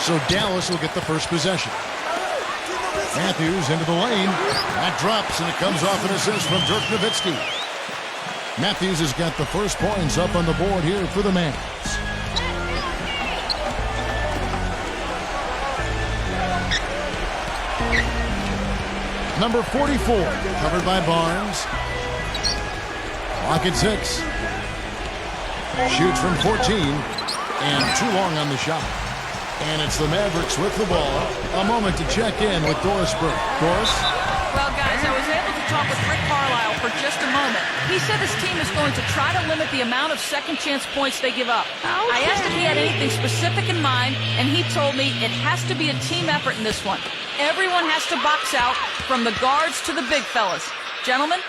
So Dallas will get the first possession. Matthews into the lane. That drops, and it comes off an assist from Dirk Nowitzki. Matthews has got the first points up on the board here for the Mavs. Number 44, covered by Barnes. Clock at 6. Shoots from 14, and too long on the shot. And it's the Mavericks with the ball. A moment to check in with Doris Burke. Doris? Well, guys, I was able to talk with Rick Carlisle for just a moment. He said his team is going to try to limit the amount of second chance points they give up. Okay. I asked if he had anything specific in mind, and he told me it has to be a team effort in this one. Everyone has to box out, from the guards to the big fellas. Gentlemen?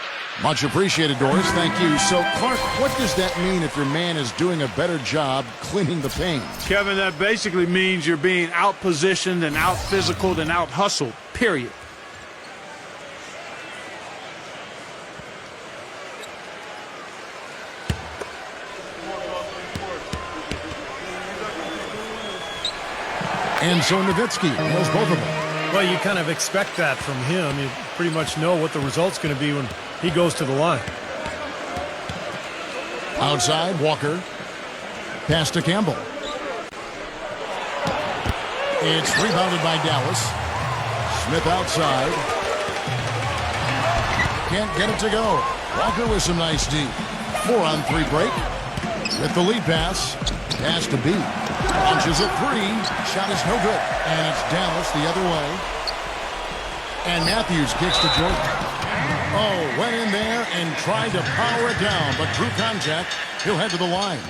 Much appreciated, Doris. Thank you. So, Clark, what does that mean if your man is doing a better job cleaning the paint? Kevin, that basically means you're being out-positioned and out-physicaled and out-hustled, period. And so Nowitzki knows both of them. Well, you kind of expect that from him. You pretty much know what the result's going to be when he goes to the line. Outside, Walker. Pass to Campbell. It's rebounded by Dallas. Smith outside. Can't get it to go. Walker with some nice D. 4-on-3 break. With the lead pass. Pass to B. Launches a 3. Shot is no good. And it's Dallas the other way. And Matthews kicks to Jordan. Oh, went in there and tried to power it down, but through contact, he'll head to the line.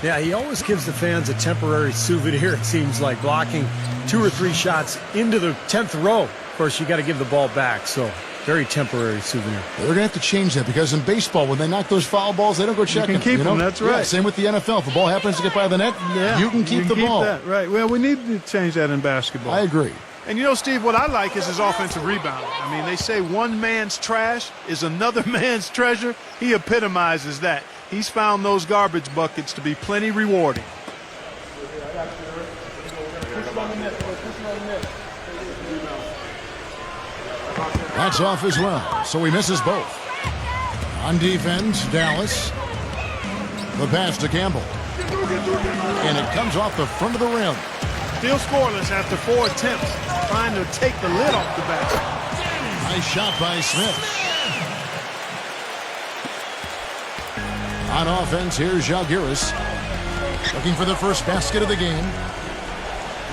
Yeah, he always gives the fans a temporary souvenir, it seems like, blocking 2 or 3 shots into the 10th row. Of course, you got to give the ball back, so very temporary souvenir. They're going to have to change that because in baseball, when they knock those foul balls, they don't go checking. You can keep them, that's right. Yeah, same with the NFL. If the ball happens to get by the net, you can keep the ball. That, right. Well, we need to change that in basketball. I agree. And, you know, Steve, what I like is his offensive rebounding. I mean, they say one man's trash is another man's treasure. He epitomizes that. He's found those garbage buckets to be plenty rewarding. That's off as well, so he misses both. On defense, Dallas. The pass to Campbell. And it comes off the front of the rim. Still scoreless after 4 attempts, trying to take the lid off the basket. Nice shot by Smith. On offense, here's Žalgiris. Looking for the first basket of the game.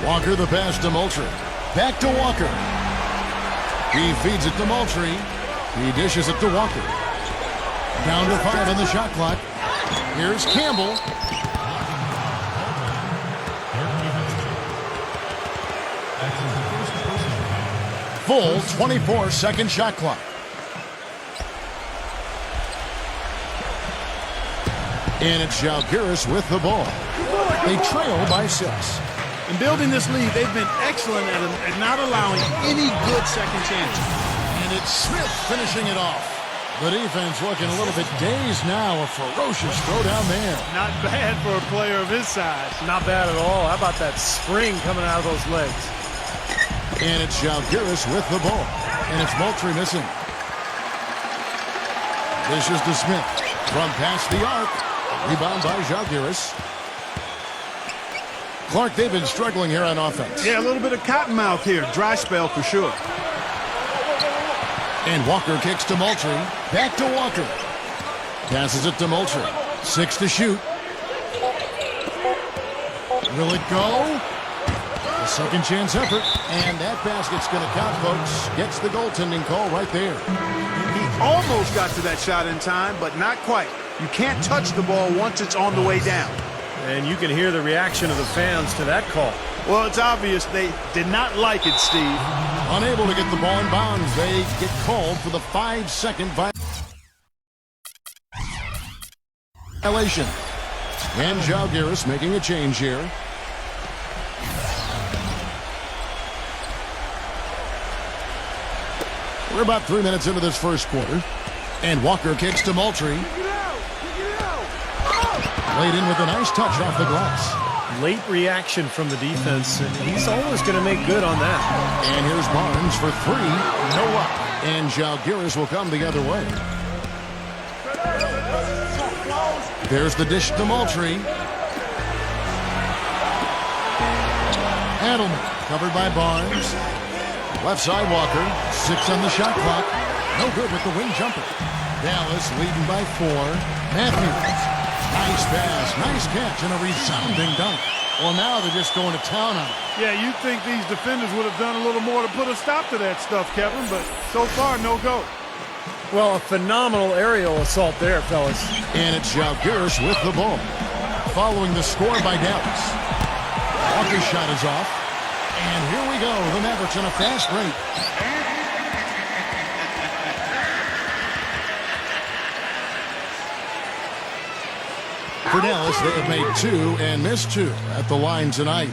Walker the pass to Moultrie. Back to Walker. He feeds it to Moultrie. He dishes it to Walker. Down to 5 on the shot clock. Here's Campbell. Full 24-second shot clock. And it's Žalgiris with the ball. They trail by 6. In building this lead, they've been excellent at not allowing any good second chances. And it's Smith finishing it off. The defense looking a little bit dazed now. A ferocious throw down there. Not bad for a player of his size. Not bad at all. How about that spring coming out of those legs? And it's Žalgiris with the ball. And it's Moultrie missing. Dishes to Smith. From past the arc. Rebound by Žalgiris. Clark, they've been struggling here on offense. Yeah, a little bit of cottonmouth here. Dry spell for sure. And Walker kicks to Moultrie. Back to Walker. Passes it to Moultrie. 6 to shoot. Will it go? A second chance effort. And that basket's going to count, folks. Gets the goaltending call right there. He almost got to that shot in time, but not quite. You can't touch the ball once it's on the way down. And you can hear the reaction of the fans to that call. Well, it's obvious they did not like it, Steve. Unable to get the ball in bounds. They get called for the 5-second violation. And Žalgiris making a change here. We're about 3 minutes into this first quarter. And Walker kicks to Moultrie. Laid in with a nice touch off the glass. late reaction from the defense, and he's always going to make good on that. And here's Barnes for three. No luck. And Jalgiris will come the other way. There's the dish to Moultrie. Adelman covered by Barnes. Left side Walker. 6 on the shot clock. No good with the wing jumper. Dallas leading by 4. Matthews. Nice pass. Nice catch and a resounding dunk. Well, now they're just going to town on it. Yeah, you'd think these defenders would have done a little more to put a stop to that stuff, Kevin, but so far, no go. Well, a phenomenal aerial assault there, fellas. And it's Jalgiris with the ball. Following the score by Dallas. Walker's shot is off. And here we go. The Mavericks on a fast break. For Dallas, they have made 2 and missed 2 at the line tonight.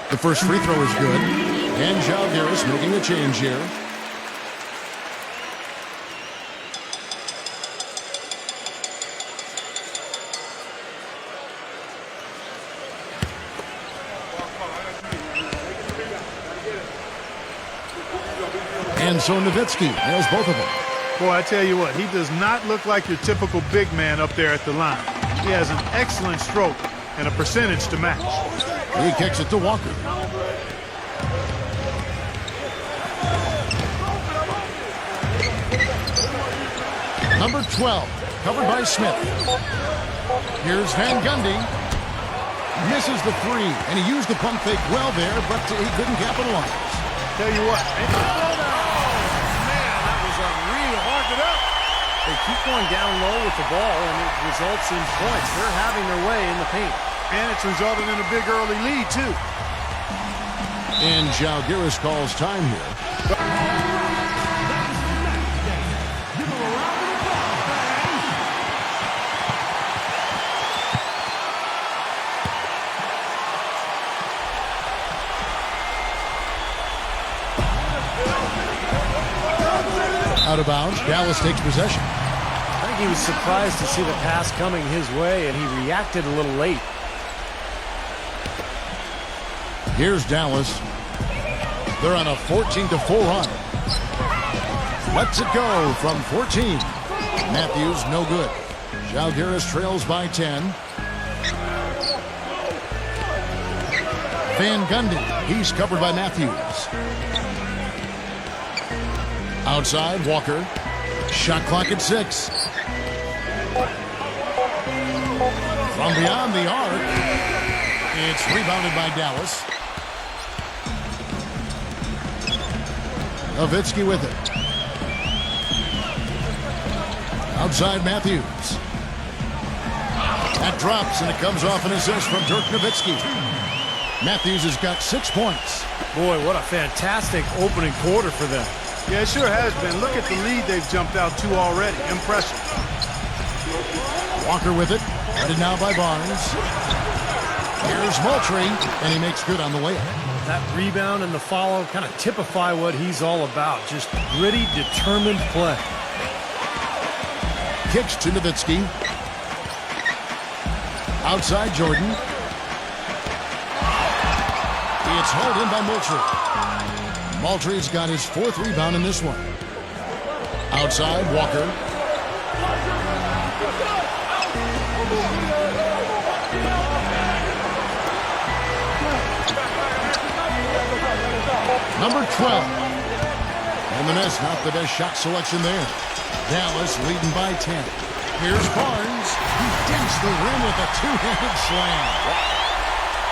The first free throw is good. And Jalgiris making a change here. And so Nowitzki nails both of them. Boy, I tell you what, he does not look like your typical big man up there at the line. He has an excellent stroke and a percentage to match. He kicks it to Walker. Number 12, covered by Smith. Here's Van Gundy. Misses the 3, and he used the pump fake well there, but he couldn't capitalize. Tell you what. That was unreal. Mark it up. They keep going down low with the ball, and it results in points. They're having their way in the paint. And it's resulted in a big early lead, too. And Jalgiris calls time here. Out of bounds. Dallas takes possession. I think he was surprised to see the pass coming his way, and he reacted a little late. Here's Dallas. They're on a 14-4 run. Lets it go from 14. Matthews, no good. Jalgiris trails by 10. Van Gundy, he's covered by Matthews. Outside, Walker. Shot clock at 6. From beyond the arc, it's rebounded by Dallas. Nowitzki with it. Outside, Matthews. That drops, and it comes off an assist from Dirk Nowitzki. Matthews has got 6 points. Boy, what a fantastic opening quarter for them. Yeah, it sure has been. Look at the lead they've jumped out to already. Impressive. Walker with it. Headed now by Barnes. Here's Moultrie, and he makes good on the layup. That rebound and the follow kind of typify what he's all about. Just gritty, determined play. Kicks to Nowitzki. Outside Jordan. It's hauled in by Moultrie. Moultrie's got his 4th rebound in this one. Outside, Walker. Number 12. And the miss, not the best shot selection there. Dallas leading by 10. Here's Barnes. He dinks the rim with a 2-handed slam.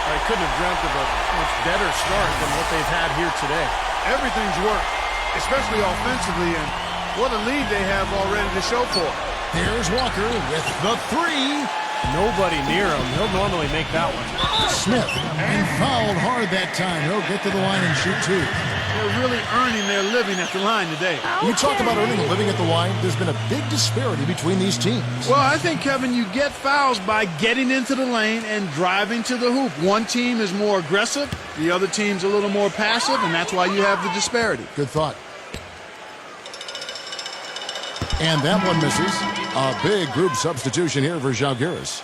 I couldn't have dreamt of a much better start than what they've had here today. Everything's worked, especially offensively, and what a lead they have already to show for it. Here's Walker with the 3. Nobody near him. He'll normally make that one. Smith, and fouled hard that time. He'll get to the line and shoot 2. Yeah, they're really earning their living at the line today. You talk about earning a living at the line. There's been a big disparity between these teams. Well, I think, Kevin, you get fouls by getting into the lane and driving to the hoop. One team is more aggressive, the other team's a little more passive, and that's why you have the disparity. Good thought. And that one misses. A big group substitution here for Žalgiris.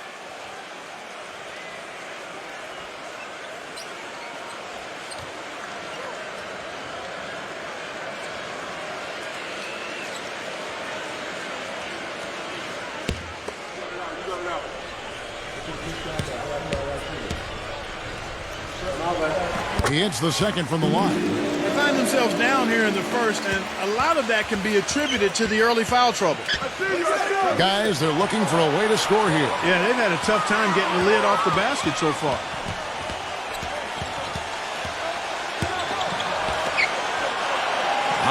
He hits the second from the line. They find themselves down here in the first, and a lot of that can be attributed to the early foul trouble. Guys, they're looking for a way to score here. Yeah, they've had a tough time getting the lid off the basket so far.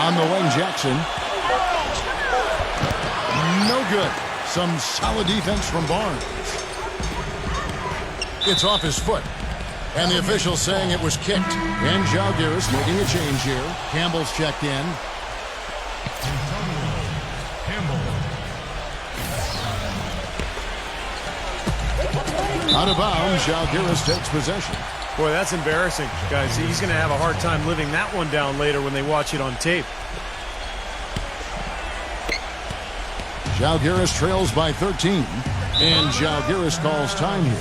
On the wing, Jackson. No good. Some solid defense from Barnes. It's off his foot. And the official saying it was kicked. And Žalgiris making a change here. Campbell's checked in. Out of bounds, Žalgiris takes possession. Boy, that's embarrassing, guys. He's going to have a hard time living that one down later when they watch it on tape. Žalgiris trails by 13. And Žalgiris calls time here.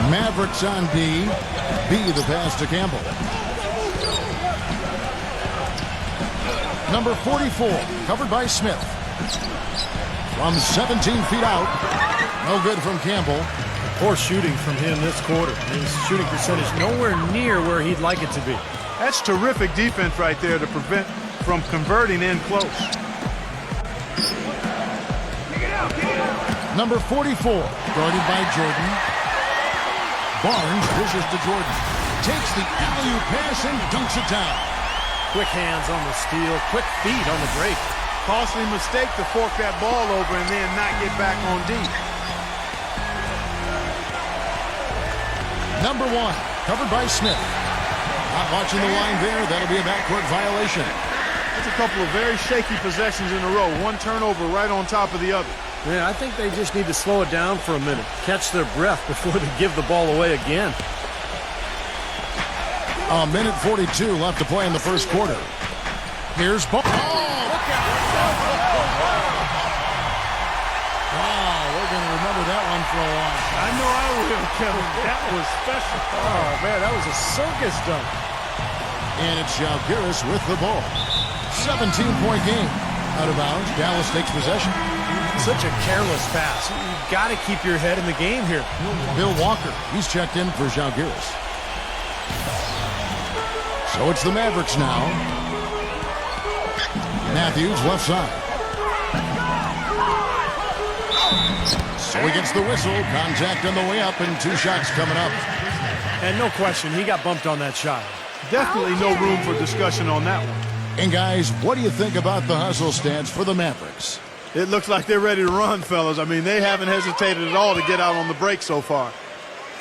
Mavericks on B. B the pass to Campbell. Number 44, covered by Smith. From 17 feet out. No good from Campbell. Poor shooting from him this quarter. His shooting percentage nowhere near where he'd like it to be. That's terrific defense right there to prevent from converting in close. Number 44, guarded by Jordan. Barnes dishes to Jordan. Takes the alley-oop pass and dunks it down. Quick hands on the steal, quick feet on the break. Costly mistake to fork that ball over and then not get back on D. Number 1, covered by Smith. Not watching the line there. That'll be a backcourt violation. That's a couple of very shaky possessions in a row. One turnover right on top of the other. Yeah, I think they just need to slow it down for a minute. Catch their breath before they give the ball away again. A minute 42 left to play in the first quarter. Here's Barnes. Wow, we're going to remember that one for a while. I know I will, Kevin. That was special. Oh, man, that was a circus dunk. And it's Žalgiris with the ball. 17-point game. Out of bounds, Dallas takes possession. Such a careless pass. You've got to keep your head in the game here. Bill Walker, he's checked in for Žalgiris. So it's the Mavericks now. Matthews left side. So he gets the whistle. Contact on the way up and 2 shots coming up. And no question, he got bumped on that shot. Definitely no room for discussion on that one. And guys, what do you think about the hustle stance for the Mavericks? It looks like they're ready to run, fellas. I mean, they haven't hesitated at all to get out on the break so far.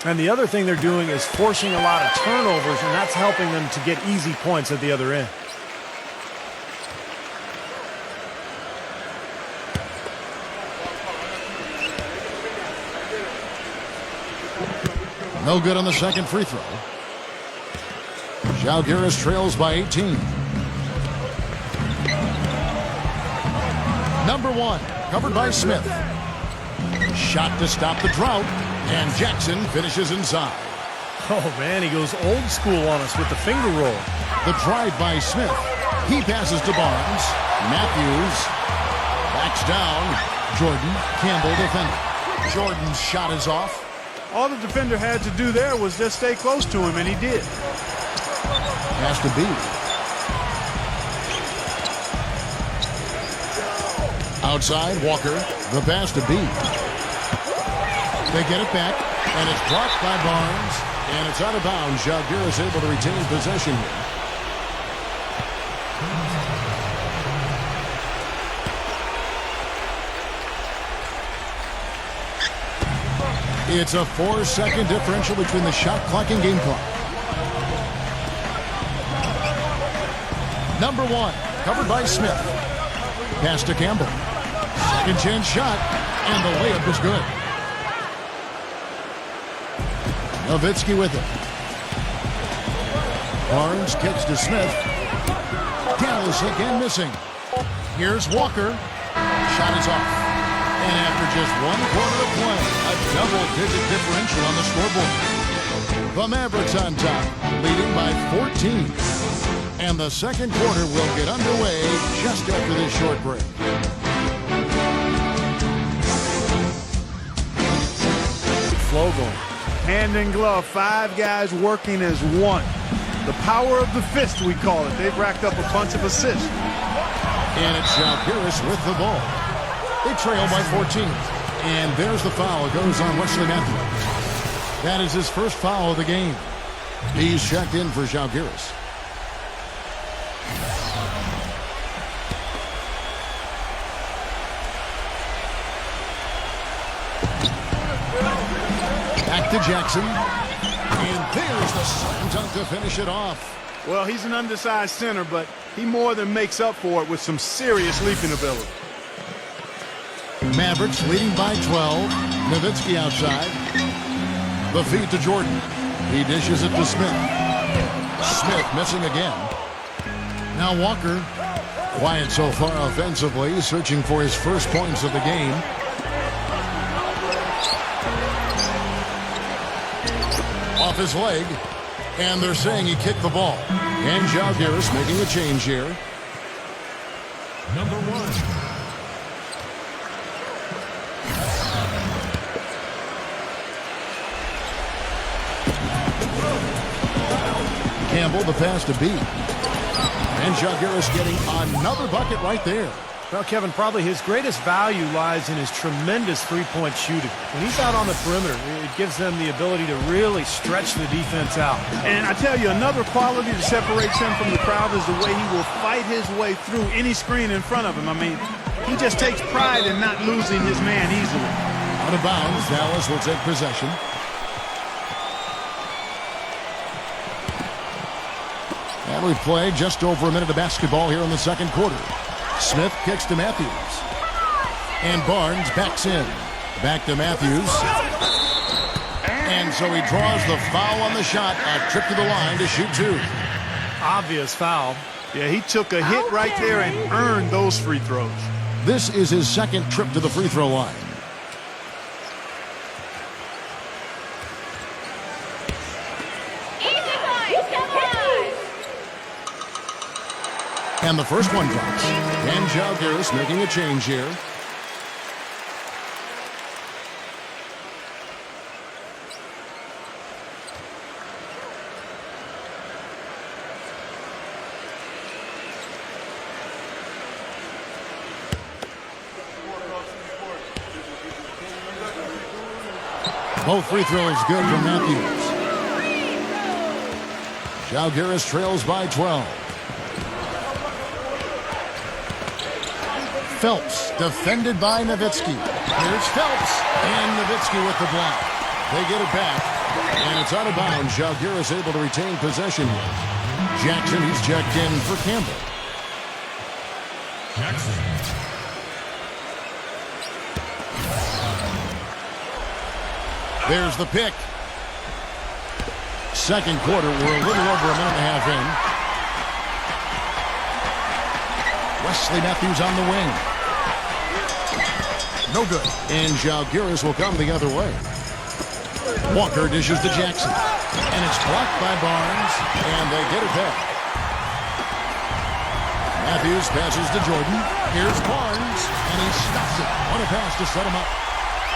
And the other thing they're doing is forcing a lot of turnovers, and that's helping them to get easy points at the other end. No good on the second free throw. Žalgiris trails by 18. Number 1, covered by Smith. Shot to stop the drought, and Jackson finishes inside. Oh, man, he goes old school on us with the finger roll. The drive by Smith. He passes to Barnes. Matthews backs down. Jordan, Campbell defending. Jordan's shot is off. All the defender had to do there was just stay close to him, and he did. Pass to B. Outside, Walker. The pass to B. They get it back, and it's blocked by Barnes. And it's out of bounds. Jalgiris is able to retain possession here. It's a 4-second differential between the shot clock and game clock. Number 1, covered by Smith. Pass to Campbell. Second chance shot, and the layup is good. Nowitzki with it. Barnes kicks to Smith. Dallas again missing. Here's Walker. Shot is off. And after just 1 quarter of play, a double-digit differential on the scoreboard. The Mavericks on top, leading by 14. And the second quarter will get underway just after this short break. Flow going. Hand in glove, 5 guys working as one. The power of the fist, we call it. They've racked up a bunch of assists. And it's Jalgiris with the ball. They trail by 14. And there's the foul. It goes on Wesley Matthews. That is his first foul of the game. He's checked in for Jalgiris. Back to Jackson. And there's the slam dunk to finish it off. Well, he's an undersized center, but he more than makes up for it with some serious leaping ability. Mavericks leading by 12. Nowitzki outside. The feed to Jordan. He dishes it to Smith. Smith missing again. Now Walker. Quiet so far offensively, searching for his first points of the game. Off his leg. And they're saying he kicked the ball. And Jalgiris making a change here. Number 1. Campbell, the pass to B. And Jalgiris getting another bucket right there. Well, Kevin, probably his greatest value lies in his tremendous three-point shooting. When he's out on the perimeter, it gives them the ability to really stretch the defense out. And I tell you, another quality that separates him from the crowd is the way he will fight his way through any screen in front of him. I mean, he just takes pride in not losing his man easily. Out of bounds, Dallas will take possession. And we've played just over a minute of basketball here in the second quarter. Smith kicks to Matthews. And Barnes backs in. Back to Matthews. And so he draws the foul on the shot. A trip to the line to shoot 2. Obvious foul. Yeah, he took a hit right there and earned those free throws. This is his second trip to the free throw line. And the first one drops. And Jalgiris making a change here. Both free throws good from Matthews. Jalgiris trails by 12. Phelps defended by Nowitzki. Here's Phelps. And Nowitzki with the block. They get it back. And it's out of bounds. Jalgiris able to retain possession. Jackson, he's checked in for Campbell. Jackson. There's the pick. Second quarter, we're a little over a minute and a half in. Wesley Matthews on the wing. No good. And Jalgiris will come the other way. Walker dishes to Jackson. And it's blocked by Barnes. And they get it back. Matthews passes to Jordan. Here's Barnes. And he stops it. What a pass to set him up.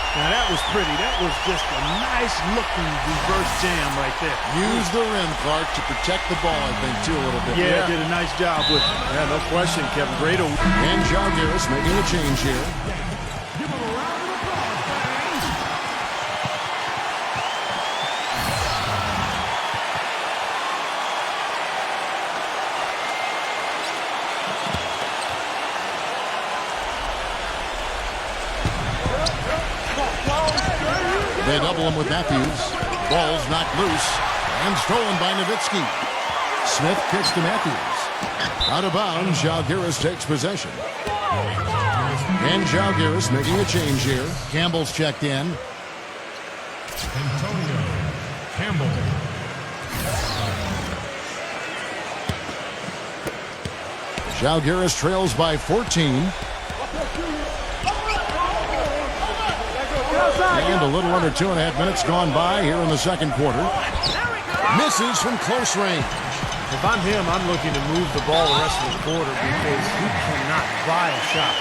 Now that was pretty. That was just a nice-looking reverse jam right there. Use the rim, Clark, to protect the ball, I think, too, a little bit. Yeah, did a nice job with it. Yeah, no question, Kevin. Great. And Jalgiris making a change here. Give him a round of applause, fans. They double him with Matthews. Ball's knocked loose and stolen by Nowitzki. Smith kicks to Matthews. Out of bounds, Žalgiris takes possession. And Žalgiris making a change here. Campbell's checked in. Antonio Campbell. Žalgiris trails by 14. And a little under 2.5 minutes gone by here in the second quarter. Misses from close range. If I'm him, I'm looking to move the ball the rest of the quarter because he cannot buy a shot.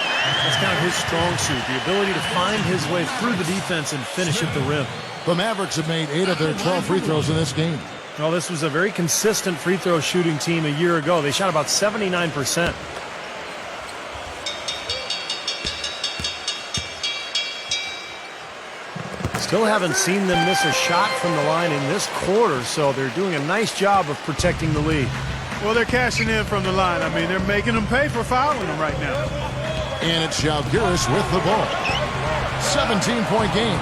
That's kind of his strong suit, the ability to find his way through the defense and finish at the rim. The Mavericks have made 8 of their 12 free throws in this game. Well, this was a very consistent free throw shooting team a year ago. They shot about 79%. Still haven't seen them miss a shot from the line in this quarter, so they're doing a nice job of protecting the lead. Well, they're cashing in from the line. I mean, they're making them pay for fouling them right now. And it's Žalgiris with the ball. 17-point game.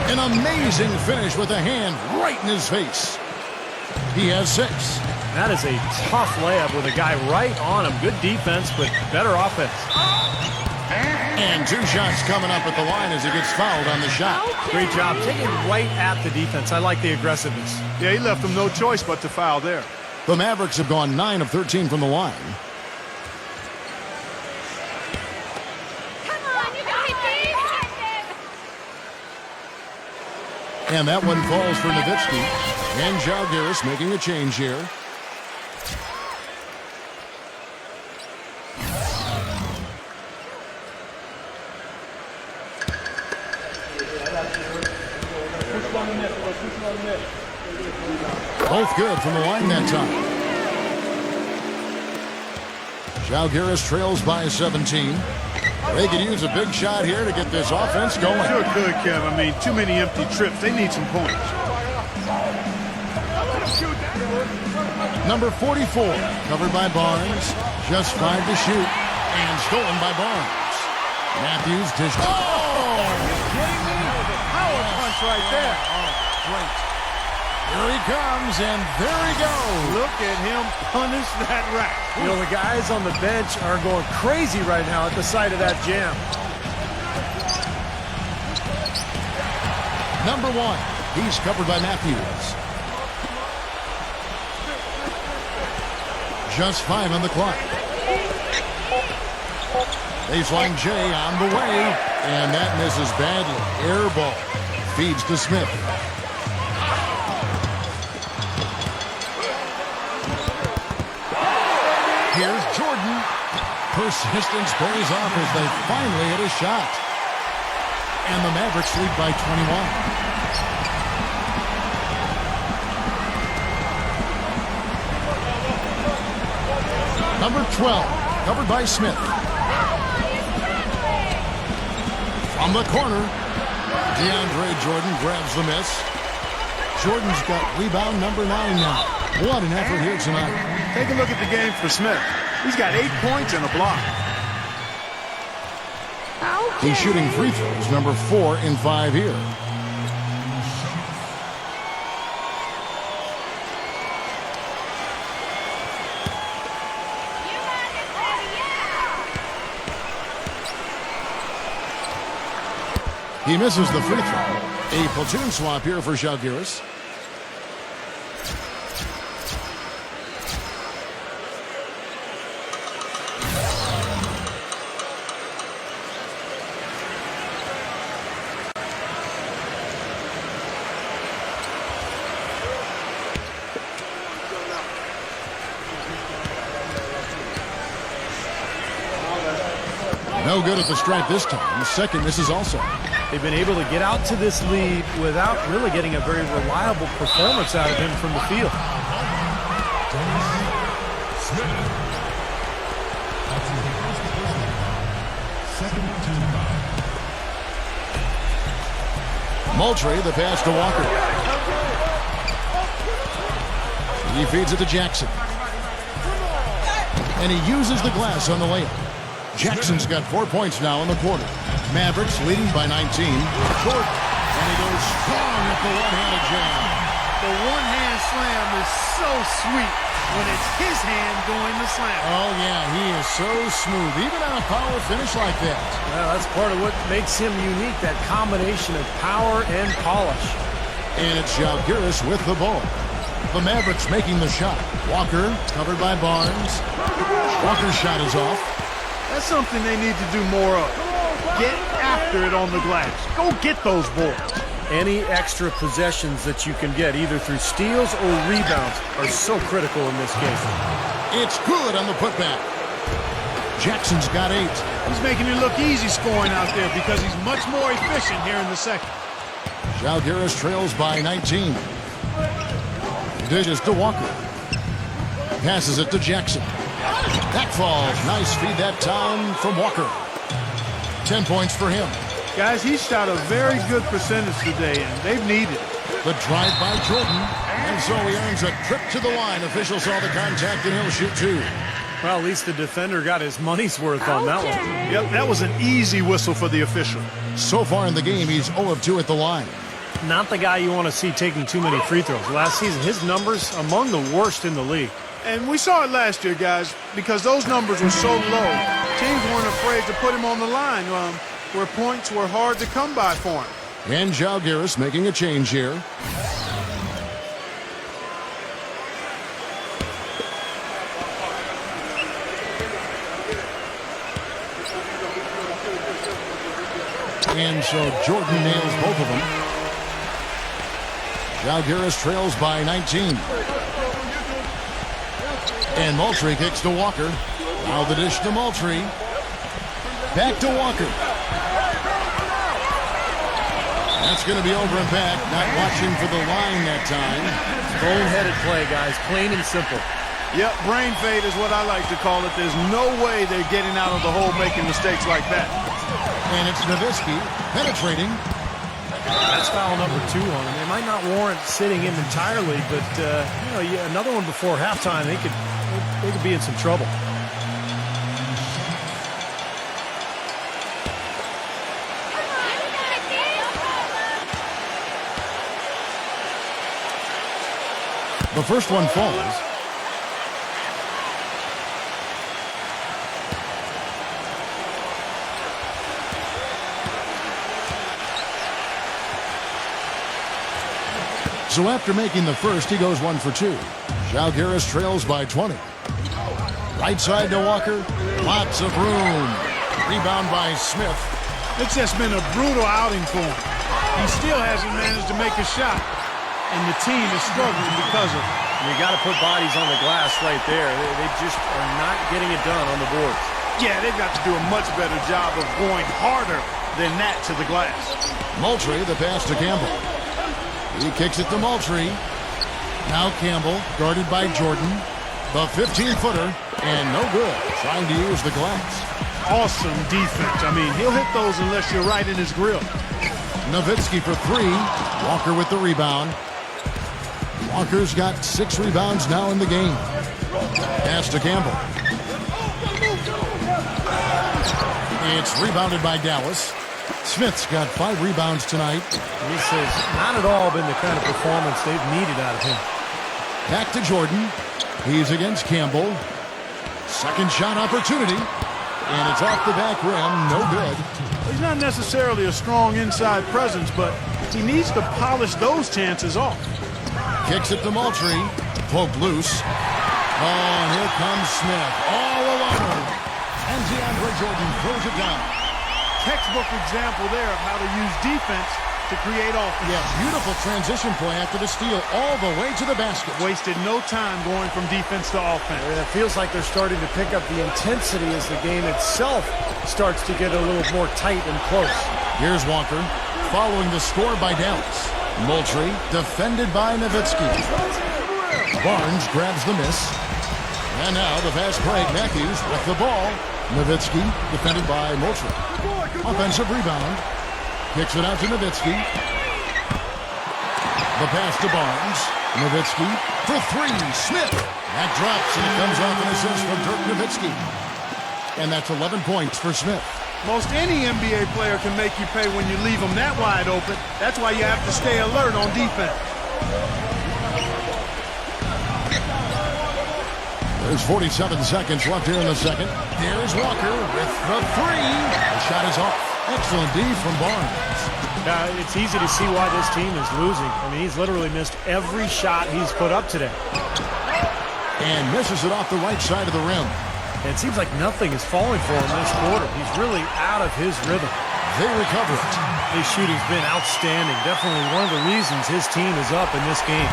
An amazing finish with a hand right in his face. He has 6. That is a tough layup with a guy right on him. Good defense, but better offense. And 2 shots coming up at the line as he gets fouled on the shot. Great job taking right at the defense. I like the aggressiveness. Yeah, he left them no choice but to foul there. The Mavericks have gone 9 of 13 from the line. Come on, you got it, And that one falls for Nowitzki. And Žalgiris making a change here. Both good from the line that time. Žalgiris trails by 17. They could use a big shot here to get this offense going. Sure could, Kev. I mean, too many empty trips. They need some points. Number 44, covered by Barnes. Just 5 to shoot. And stolen by Barnes. Matthews dished. Oh! Are you kidding me? That was a power punch right there. Great. Here he comes, and there he goes. Look at him punish that rack. You know, the guys on the bench are going crazy right now at the sight of that jam. Number 1, he's covered by Matthews. Just 5 on the clock. Baseline J on the way, and that misses badly. Air ball. Feeds to Smith. Here's Jordan. Persistence pays off as they finally hit a shot. And the Mavericks lead by 21. Number 12, covered by Smith. From the corner, DeAndre Jordan grabs the miss. Jordan's got rebound number 9 now. What an effort here tonight. Take a look at the game for Smith. He's got 8 points and a block. He's shooting free throws, number 4 in 5 here. He misses the free throw. A platoon swap here for Žalgiris. No good at the stripe this time. The second misses also. They've been able to get out to this lead without really getting a very reliable performance out of him from the field. Moultrie, the pass to Walker. He feeds it to Jackson. And he uses the glass on the layup. Jackson's got 4 points now in the quarter. Mavericks leading by 19. Short. And he goes strong at the one-handed jam. The one-hand slam is so sweet when it's his hand doing the slam. Oh, yeah, he is so smooth, even on a power finish like that. Well, that's part of what makes him unique, that combination of power and polish. And it's Žalgiris with the ball. The Mavericks making the shot. Walker covered by Barnes. Walker's shot is off. That's something they need to do more of. Get after it on the glass. Go get those boards. Any extra possessions that you can get, either through steals or rebounds, are so critical in this case. It's good on the putback. Jackson's got 8. He's making it look easy scoring out there because he's much more efficient here in the second. Žalgiris trails by 19. Dishes to Walker. Passes it to Jackson. That falls. Nice feed that time from Walker. 10 points for him. Guys, he shot a very good percentage today, and they've needed it. The drive by Jordan. And so he earns a trip to the line. Officials saw the contact, and he'll shoot 2. Well, at least the defender got his money's worth on that one. Yep, that was an easy whistle for the official. So far in the game, he's 0 of 2 at the line. Not the guy you want to see taking too many free throws. Last season, his numbers among the worst in the league. And we saw it last year, guys, because those numbers were so low. Teams weren't afraid to put him on the line where points were hard to come by for him. And Žalgiris making a change here. And so Jordan nails both of them. Žalgiris trails by 19. And Moultrie kicks to Walker. Now the dish to Moultrie. Back to Walker. That's going to be over and back. Not watching for the line that time. Boneheaded play, guys. Plain and simple. Yep, brain fade is what I like to call it. There's no way they're getting out of the hole making mistakes like that. And it's Nowitzki penetrating. That's foul number 2 on him. It might not warrant sitting him entirely, but another one before halftime, they could be in some trouble. The first one falls. So after making the first, he goes 1 for 2. Žalgiris trails by 20. Right side to Walker. Lots of room. Rebound by Smith. It's just been a brutal outing for him. He still hasn't managed to make a shot, and the team is struggling because of it. You got to put bodies on the glass right there. They just are not getting it done on the boards. Yeah, they've got to do a much better job of going harder than that to the glass. Moultrie, the pass to Campbell. He kicks it to Moultrie. Now Campbell, guarded by Jordan. The 15-footer, and no good. Trying to use the glass. Awesome defense. I mean, he'll hit those unless you're right in his grill. Nowitzki for 3. Walker with the rebound. Walker's got 6 rebounds now in the game. Pass to Campbell. It's rebounded by Dallas. Smith's got 5 rebounds tonight. This has not at all been the kind of performance they've needed out of him. Back to Jordan. He's against Campbell. Second shot opportunity. And it's off the back rim. No good. He's not necessarily a strong inside presence, but he needs to polish those chances off. Kicks it to Moultrie. Poked loose. Oh, and here comes Smith. All alone. And DeAndre Jordan throws it down. Textbook example there of how to use defense to create offense. Yeah, beautiful transition play after the steal all the way to the basket. Wasted no time going from defense to offense. It feels like they're starting to pick up the intensity as the game itself starts to get a little more tight and close. Here's Walker following the score by Dallas. Moultrie defended by Nowitzki. Barnes grabs the miss. And now the fast break. Matthews with the ball. Nowitzki defended by Moultrie. Offensive rebound. Kicks it out to Nowitzki. The pass to Barnes. Nowitzki for 3. Smith. That drops and it comes off an assist from Dirk Nowitzki. And that's 11 points for Smith. Most any NBA player can make you pay when you leave them that wide open. That's why you have to stay alert on defense. There's 47 seconds left here in the second. Here's Walker with the three. The shot is off. Excellent D from Barnes. It's easy to see why this team is losing. I mean, he's literally missed every shot he's put up today. And misses it off the right side of the rim. And it seems like nothing is falling for him this quarter. He's really out of his rhythm. They recover it. His shooting's been outstanding. Definitely one of the reasons his team is up in this game.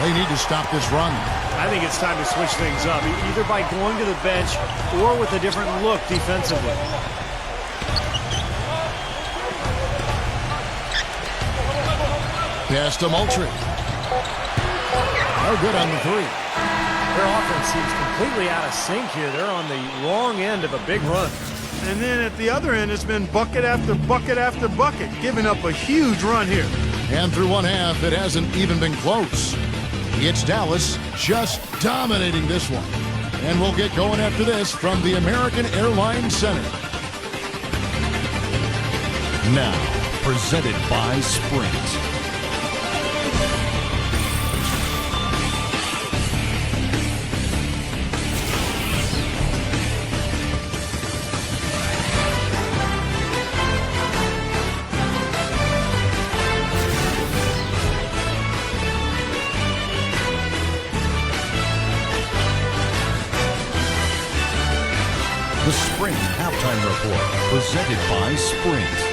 They need to stop this run. I think it's time to switch things up, either by going to the bench or with a different look defensively. Pass to Moultrie. No good on the three. Their offense seems completely out of sync here. They're on the wrong end of a big run. And then at the other end, it's been bucket after bucket after bucket, giving up a huge run here. And through one half, it hasn't even been close. It's Dallas just dominating this one. And we'll get going after this from the American Airlines Center. Now, presented by Sprint. The Sprint Halftime Report, presented by Sprint.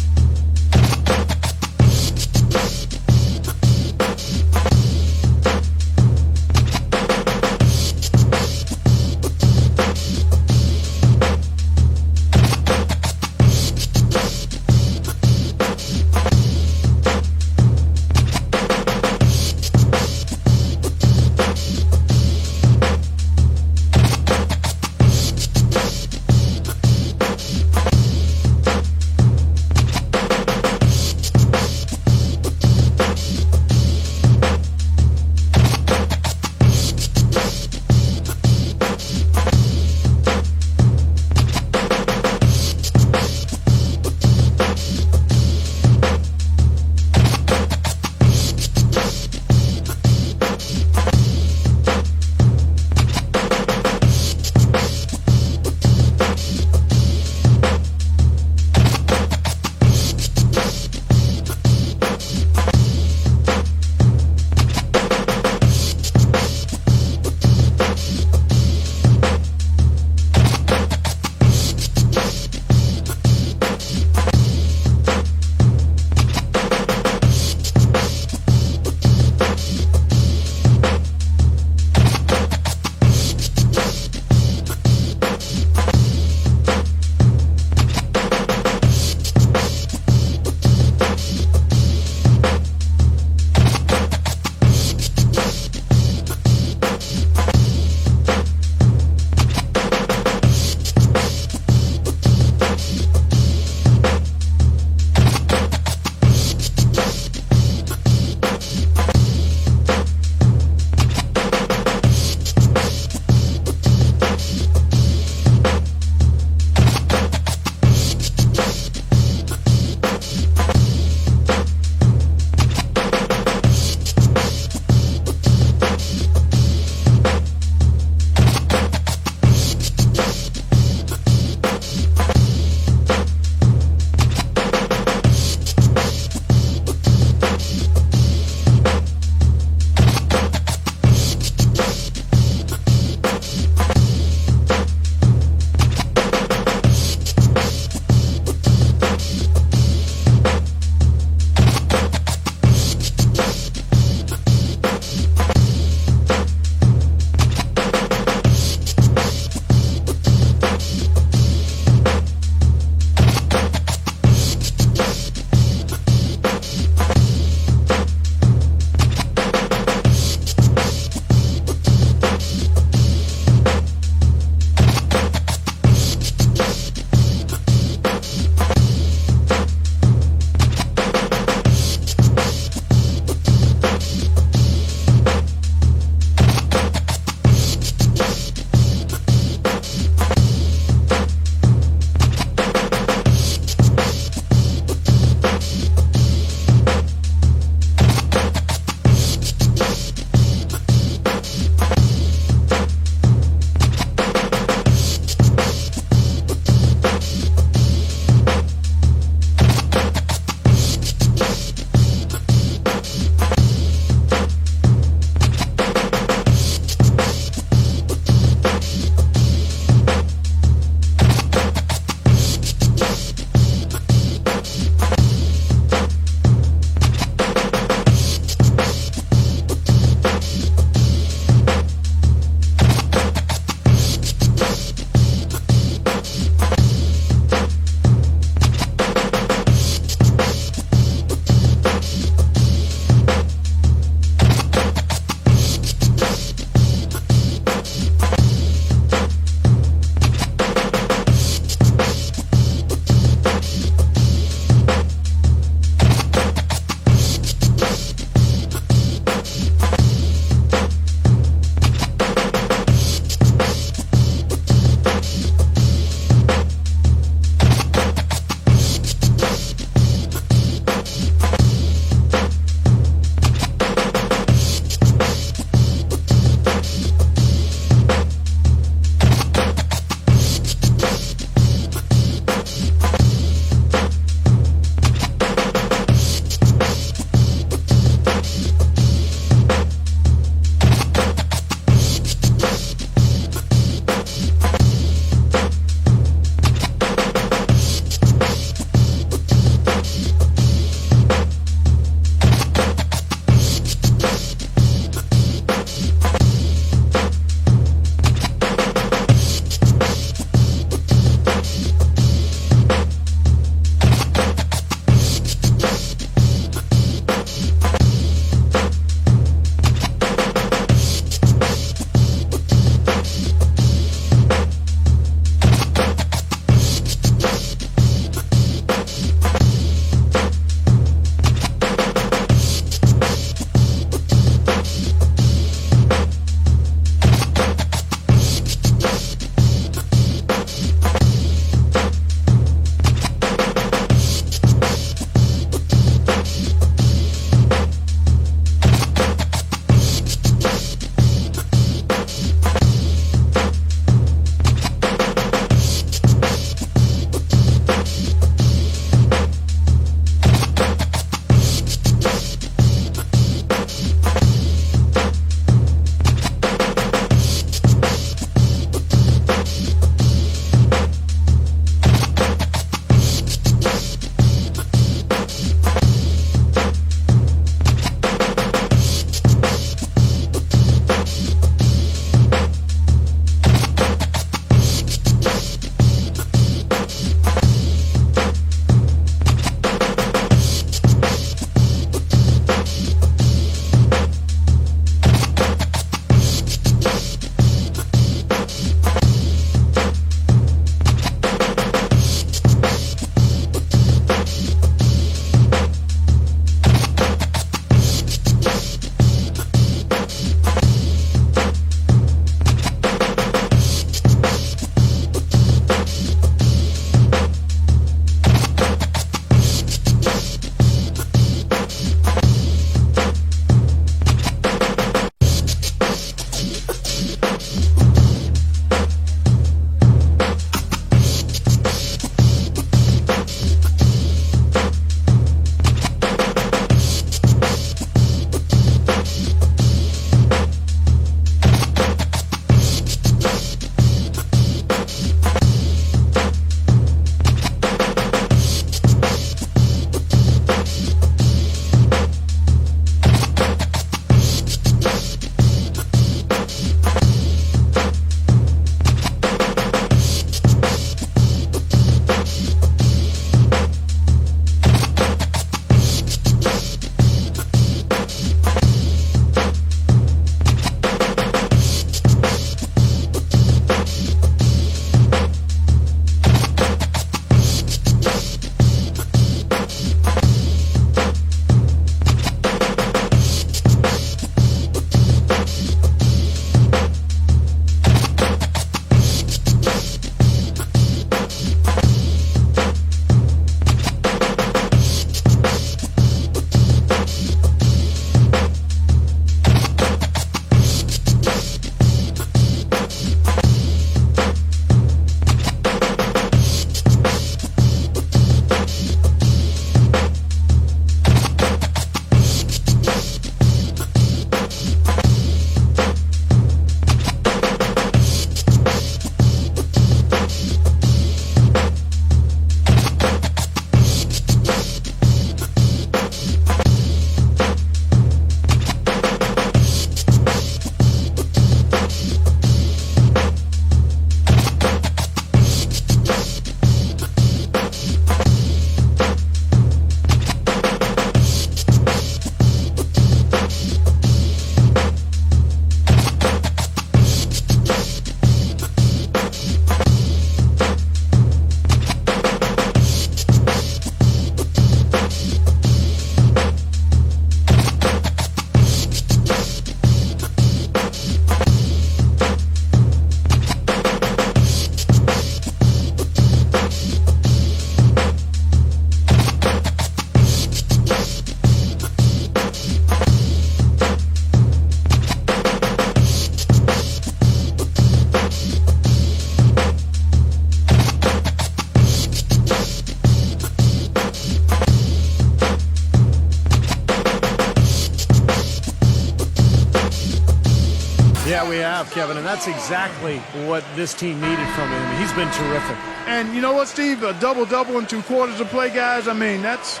have, Kevin, and that's exactly what this team needed from him. He's been terrific. And you know what, Steve? A double-double in 2 quarters of play, guys. I mean, that's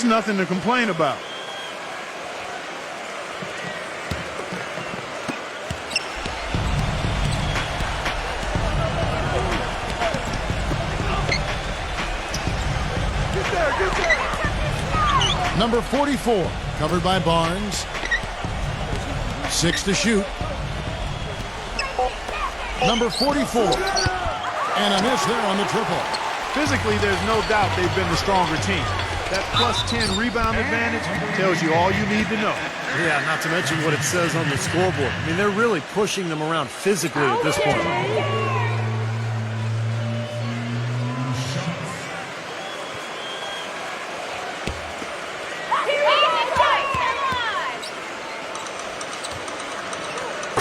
nothing to complain about. Number 44, covered by Barnes. 6 to shoot. Number 44. And a miss there on the triple. Physically, there's no doubt they've been the stronger team. That +10 rebound advantage tells you all you need to know. Yeah, not to mention what it says on the scoreboard. I mean, they're really pushing them around physically at this point.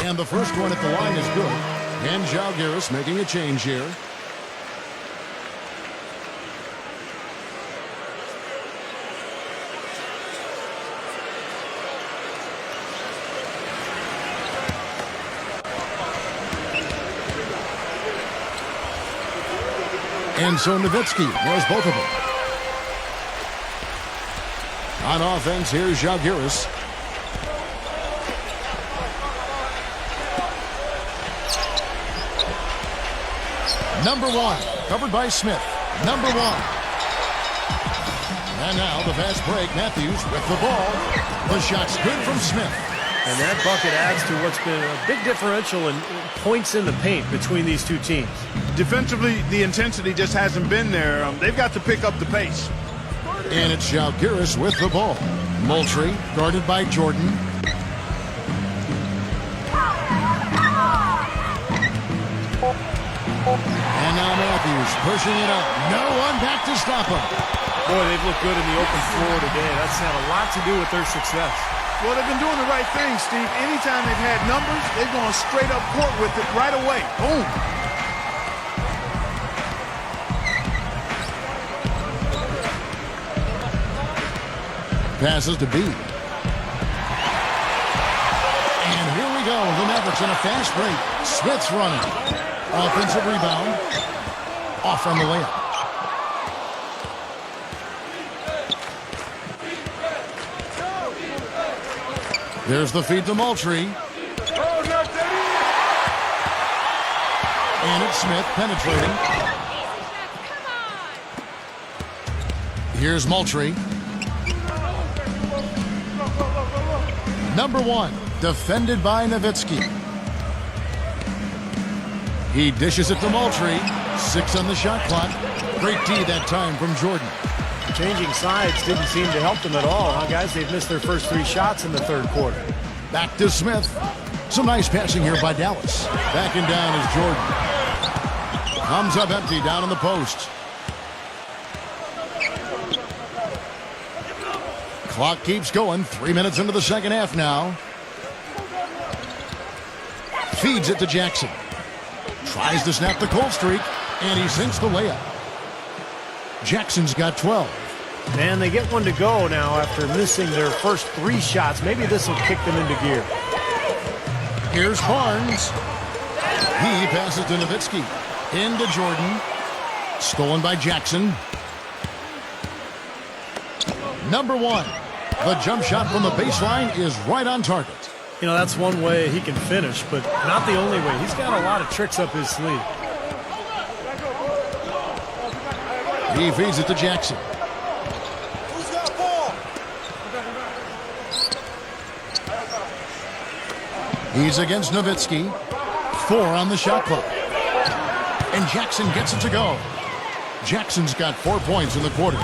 And the first one at the line is good. And JUL making a change here. And so Nowitzki knows both of them. On offense, here's Žalgiris. Number 1, covered by Smith. Number 1. And now the fast break. Matthews with the ball. The shot's good from Smith. And that bucket adds to what's been a big differential in points in the paint between these two teams. Defensively, the intensity just hasn't been there. They've got to pick up the pace. And it's Žalgiris with the ball. Moultrie guarded by Jordan. And now Matthews pushing it up. No one back to stop him. Boy, they've looked good in the open floor today. That's had a lot to do with their success. Well, they've been doing the right thing, Steve. Anytime they've had numbers, they've gone straight up court with it right away. Boom. Passes to B. And here we go. The Mavericks in a fast break. Smith's running. Offensive rebound. Off on the layup. There's the feed to Moultrie. And it's Smith penetrating. Here's Moultrie. Number 1, defended by Nowitzki. He dishes it to Moultrie. 6 on the shot clock. Great D that time from Jordan. Changing sides didn't seem to help them at all, huh, guys? They've missed their first 3 shots in the third quarter. Back to Smith. Some nice passing here by Dallas. Backing down is Jordan. Comes up empty down in the post. Clock keeps going. 3 minutes into the second half now. Feeds it to Jackson. Tries to snap the cold streak, and he sinks the layup. Jackson's got 12. And they get one to go now after missing their first 3 shots. Maybe this will kick them into gear. Here's Barnes. He passes to Nowitzki. Into Jordan. Stolen by Jackson. Number 1. The jump shot from the baseline is right on target. You know, that's one way he can finish, but not the only way. He's got a lot of tricks up his sleeve. He feeds it to Jackson. He's against Nowitzki. 4 on the shot clock. And Jackson gets it to go. Jackson's got 4 points in the quarter.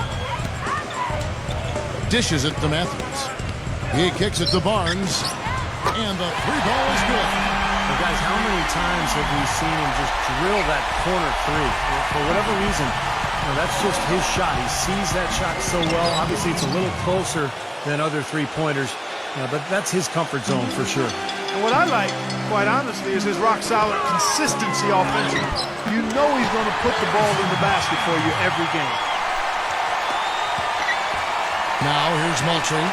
Dishes it to Matthews. He kicks it to Barnes. And the 3 ball is good. Well, guys, how many times have we seen him just drill that corner 3? For whatever reason, you know, that's just his shot. He sees that shot so well. Obviously, it's a little closer than other 3-pointers. But that's his comfort zone for sure. And what I like, quite honestly, is his rock-solid consistency offensively. You know he's going to put the ball in the basket for you every game. Now here's Moultrie.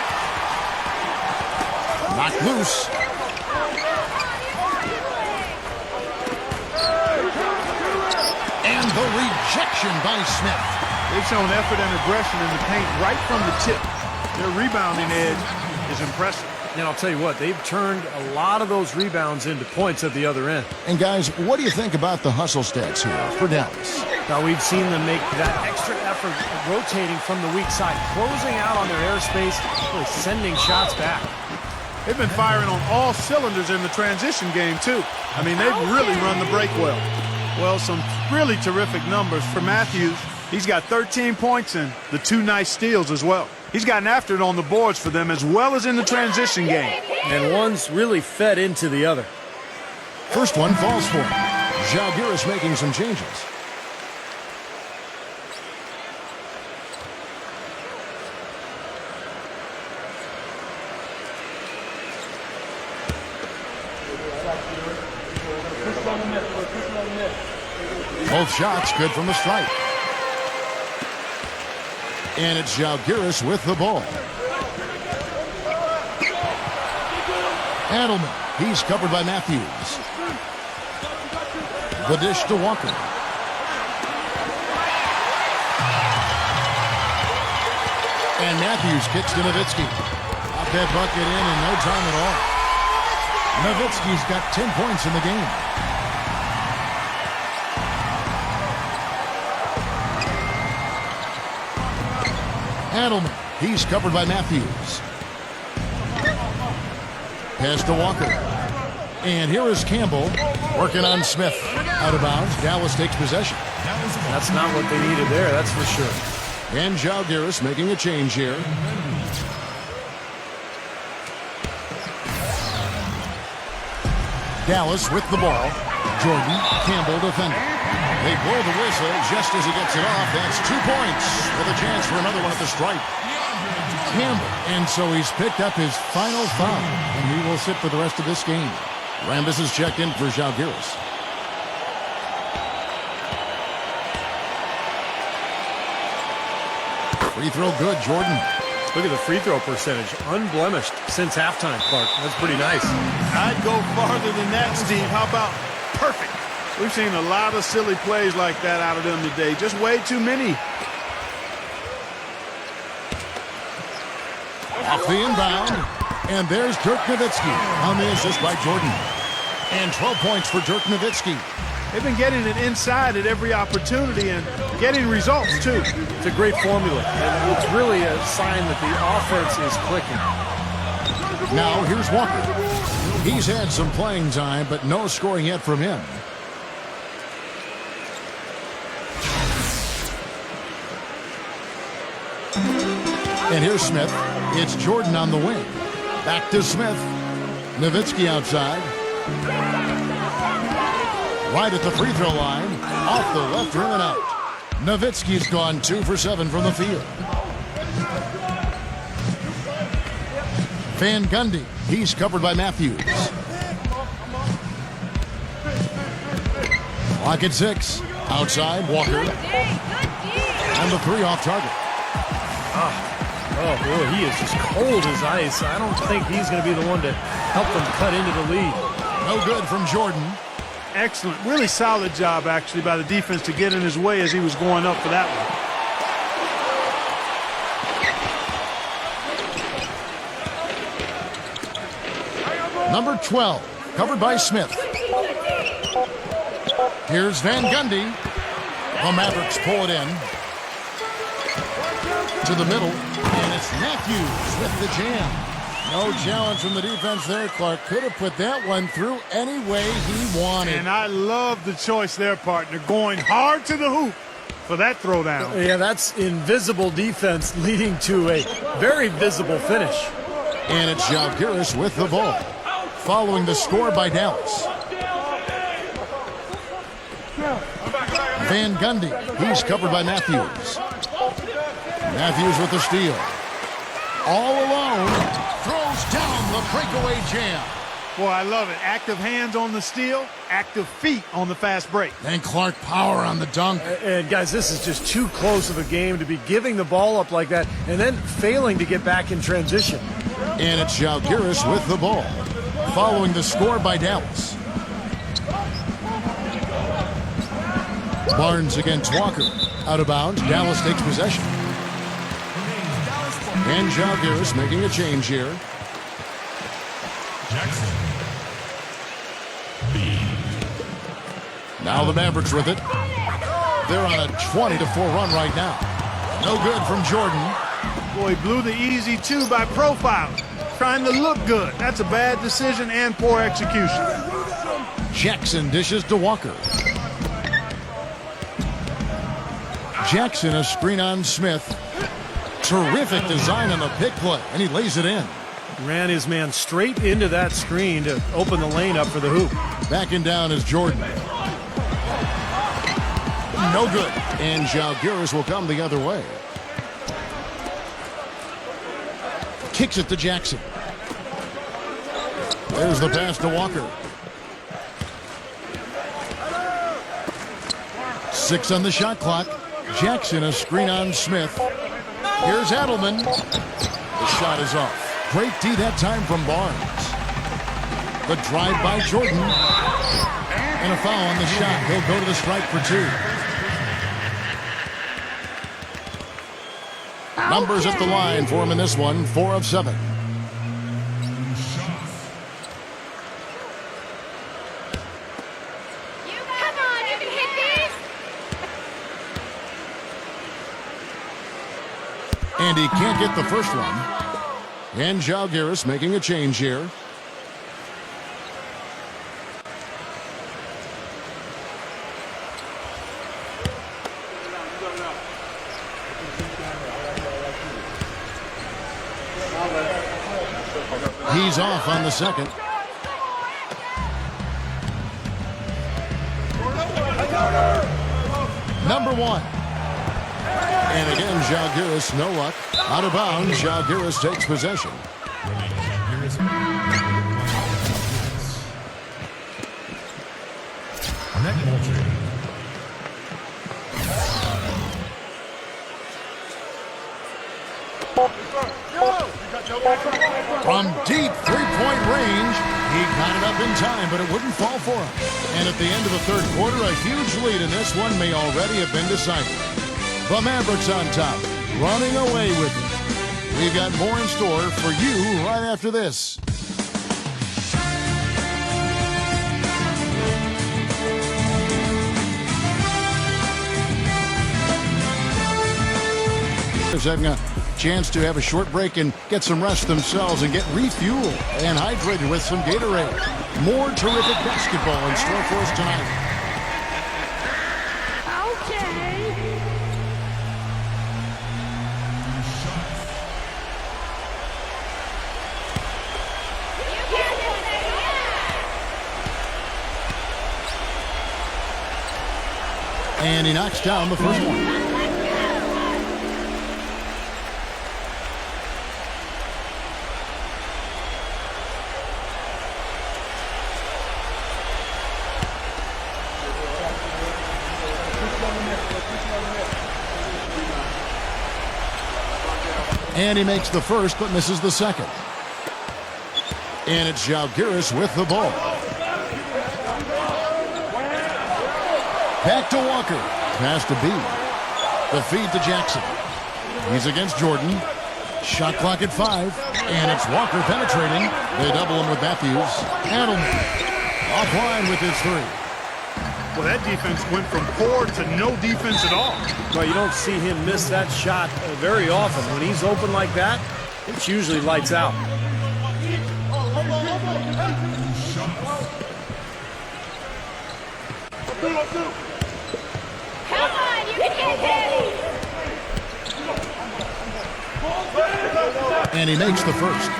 Knocked loose. The rejection by Smith. They've shown effort and aggression in the paint right from the tip. Their rebounding edge is impressive. And I'll tell you what, they've turned a lot of those rebounds into points at the other end. And guys, what do you think about the hustle stats here for Dallas? Now, we've seen them make that extra effort rotating from the weak side, closing out on their airspace, really sending shots back. They've been firing on all cylinders in the transition game, too. I mean, they've really run the break well. Well, some really terrific numbers for Matthews. He's got 13 points and the 2 nice steals as well. He's gotten after it on the boards for them as well as in the transition game. And one's really fed into the other. First one falls for him. Žalgiris making some changes. Both shots good from the stripe. And it's Žalgiris with the ball. Adelman, he's covered by Matthews. The dish to Walker. And Matthews kicks to Nowitzki. Up that bucket in no time at all. Nowitzki's got 10 points in the game. Adelman, he's covered by Matthews. Pass to Walker. And here is Campbell working on Smith. Out of bounds, Dallas takes possession. That's not what they needed there, that's for sure. And Žalgiris making a change here. Dallas with the ball. Jordan, Campbell defending. They blow the whistle just as he gets it off. That's 2 points with a chance for another one at the stripe. Campbell. And so he's picked up his final foul, and he will sit for the rest of this game. Rambis is checked in for Žalgiris. Free throw good, Jordan. Look at the free throw percentage. Unblemished since halftime, Clark. That's pretty nice. I'd go farther than that, Steve. How about perfect? We've seen a lot of silly plays like that out of them today. Just way too many. Off the inbound. And there's Dirk Nowitzki on the assist by Jordan. And 12 points for Dirk Nowitzki. They've been getting it inside at every opportunity and getting results, too. It's a great formula. And it's really a sign that the offense is clicking. Now here's Walker. He's had some playing time, but no scoring yet from him. And here's Smith. It's Jordan on the wing. Back to Smith. Nowitzki outside. Right at the free throw line. Off the left rim and out. Nowitzki's gone 2 for 7 from the field. Van Gundy. He's covered by Matthews. Clock at 6. Outside, Walker. And the 3 off target. Oh, boy, he is just cold as ice. I don't think he's going to be the one to help them cut into the lead. No good from Jordan. Excellent. Really solid job, actually, by the defense to get in his way as he was going up for that one. Number 12, covered by Smith. Here's Van Gundy. The Mavericks pull it in. To the middle, and it's Matthews with the jam. No challenge from the defense there. Clark could have put that one through any way he wanted. And I love the choice there, partner, going hard to the hoop for that throwdown. Yeah, that's invisible defense leading to a very visible finish. And it's Žalgiris with the ball, following the score by Dallas. Van Gundy, he's covered by Matthews. Matthews with the steal. All alone, throws down the breakaway jam. Boy, I love it. Active hands on the steal, active feet on the fast break. And Clark power on the dunk. And guys, this is just too close of a game to be giving the ball up like that and then failing to get back in transition. And it's Žalgiris with the ball, following the score by Dallas. Barnes against Walker. Out of bounds. Dallas takes possession. And Jalgiris making a change here. Jackson. B. Now the Mavericks with it. They're on a 20-4 run right now. No good from Jordan. Boy, he blew the easy two by profile. Trying to look good. That's a bad decision and poor execution. Jackson dishes to Walker. Jackson a screen on Smith. Terrific design on the pick play, and he lays it in. Ran his man straight into that screen to open the lane up for the hoop. Backing down is Jordan. No good. And Jalgiris will come the other way. Kicks it to Jackson. There's the pass to Walker. 6 on the shot clock. Jackson a screen on Smith. Here's Adelman. The shot is off. Great D that time from Barnes. The drive by Jordan. And a foul on the shot. He'll go to the stripe for 2. Numbers at the line for him in this one. 4 of 7. Come on, you can hit these. And he can't get the first one. And Jalgiris making a change here. He's off on the second. Number 1. And again, Jalgiris, no luck. Out of bounds, Jalgiris takes possession. Net Moultrie. From deep three-point range, he got it up in time, but it wouldn't fall for him. And at the end of the third quarter, a huge lead in this one may already have been decided. The Mavericks on top, running away with it. We've got more in store for you right after this. Having a chance to have a short break and get some rest themselves and get refueled and hydrated with some Gatorade. More terrific basketball in store for us tonight. And he knocks down the first one. And he makes the first, but misses the second. And it's Jalgiris with the ball. Back to Walker. Pass to B. The feed to Jackson. He's against Jordan. Shot clock at 5. And it's Walker penetrating. They double him with Matthews. Adelman offline with his 3. Well, that defense went from poor to no defense at all. Well, you don't see him miss that shot very often. When he's open like that, it's usually lights out. Come on, you can hit these. And he makes the first.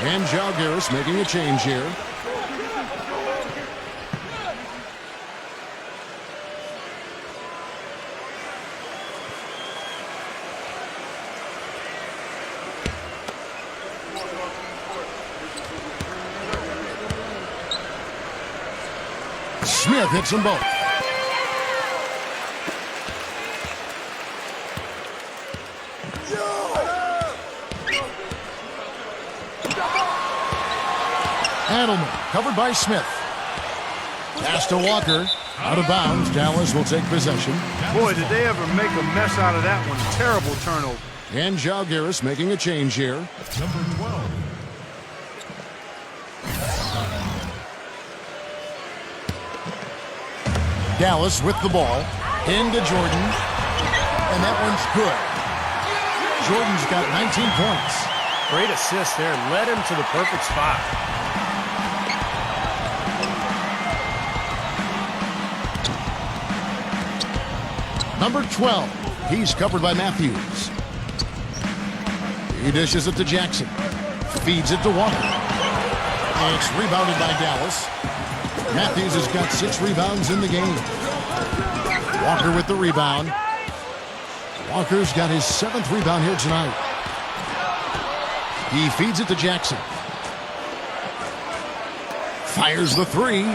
And Jalgiris making a change here. Smith hits them both. Adelman covered by Smith. Pass to Walker. Out of bounds. Dallas will take possession. Boy, did they ever make a mess out of that one. Terrible turnover. And Jalgiris making a change here. Number 12. Dallas with the ball. Into Jordan. And that one's good. Jordan's got 19 points. Great assist there. Led him to the perfect spot. Number 12. He's covered by Matthews. He dishes it to Jackson. Feeds it to Walker. And it's rebounded by Dallas. Matthews has got 6 rebounds in the game. Walker with the rebound. Walker's got his 7th rebound here tonight. He feeds it to Jackson. Fires the 3.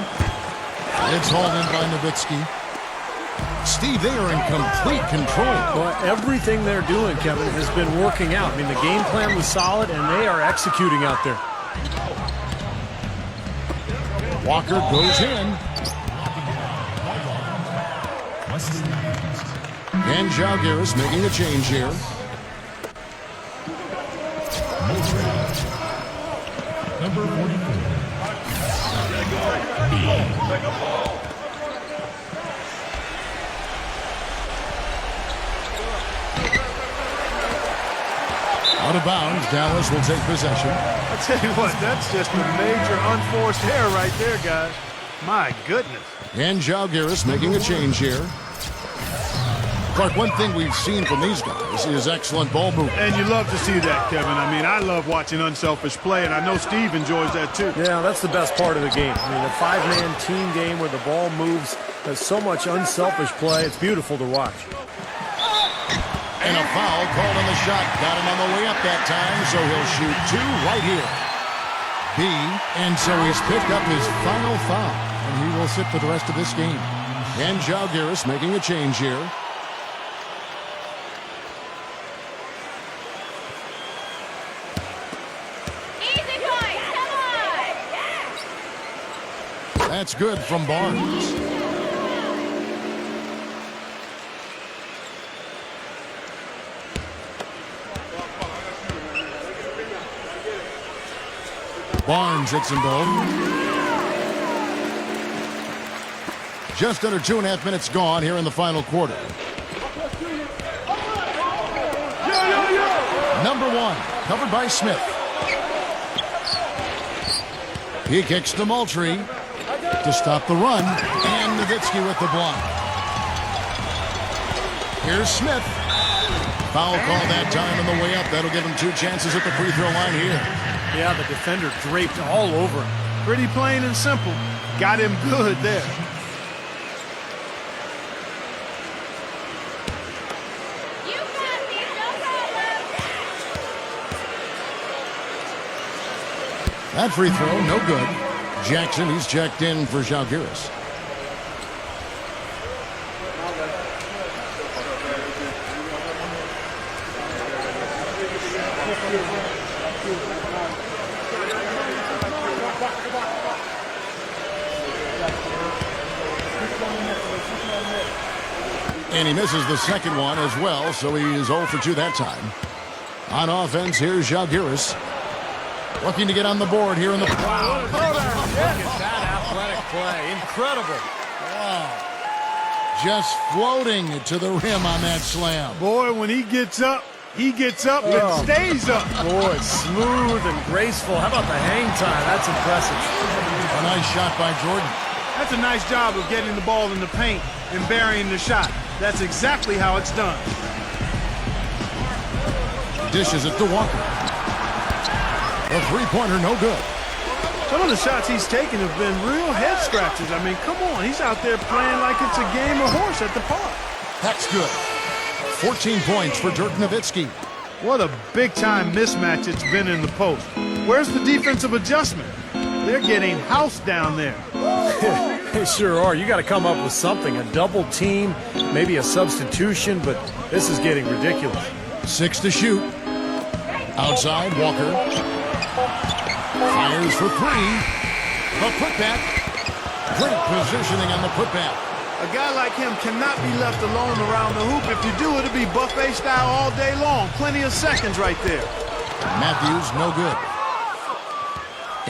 It's hauled in by Nowitzki. Steve, they are in complete control. Well, everything they're doing, Kevin, has been working out. I mean, the game plan was solid, and they are executing out there. Walker goes in. And Jalgiris making a change here. Number 44. Out of bounds, Dallas will take possession. I tell you what, that's just a major unforced error right there, guys. My goodness. And Jalgiris making a change here. Clark, one thing we've seen from these guys is excellent ball movement. And you love to see that, Kevin. I mean, I love watching unselfish play, and I know Steve enjoys that too. Yeah, that's the best part of the game. I mean, a 5-man team game where the ball moves, has so much unselfish play. It's beautiful to watch. And a foul called on the shot. Got him on the way up that time, so he'll shoot 2 right here. And so he's picked up his final foul, and he will sit for the rest of this game. And Jalgiris making a change here. Easy boys, come on! That's good from Barnes. Barnes hits them both. Just under 2.5 minutes gone here in the final quarter. Number 1, covered by Smith. He kicks to Moultrie to stop the run. And Nowitzki with the block. Here's Smith. Foul call that time on the way up. That'll give him 2 chances at the free throw line here. Yeah, the defender draped all over him. Pretty plain and simple. Got him good there. You got me, no problem! That free throw, no good. Jackson, he's checked in for Jalgiris. And he misses the second one as well, so he is 0 for 2 that time. On offense, here's Jalgiris. Looking to get on the board here in the... Wow, look at that athletic play. Incredible. Wow. Just floating to the rim on that slam. Boy, when he gets up and stays up. Boy, smooth and graceful. How about the hang time? That's impressive. A nice shot by Jordan. That's a nice job of getting the ball in the paint and burying the shot. That's exactly how it's done. Dishes it to Walker. A three-pointer, no good. Some of the shots he's taken have been real head scratches. I mean, come on. He's out there playing like it's a game of horse at the park. That's good. 14 points for Dirk Nowitzki. What a big-time mismatch it's been in the post. Where's the defensive adjustment? They're getting housed down there. They sure are. You got to come up with something. A double team, maybe a substitution, but this is getting ridiculous. 6 to shoot. Outside, Walker. Fires for 3. The putback. Great positioning on the putback. A guy like him cannot be left alone around the hoop. If you do, it'll be buffet style all day long. Plenty of seconds right there. Matthews, no good.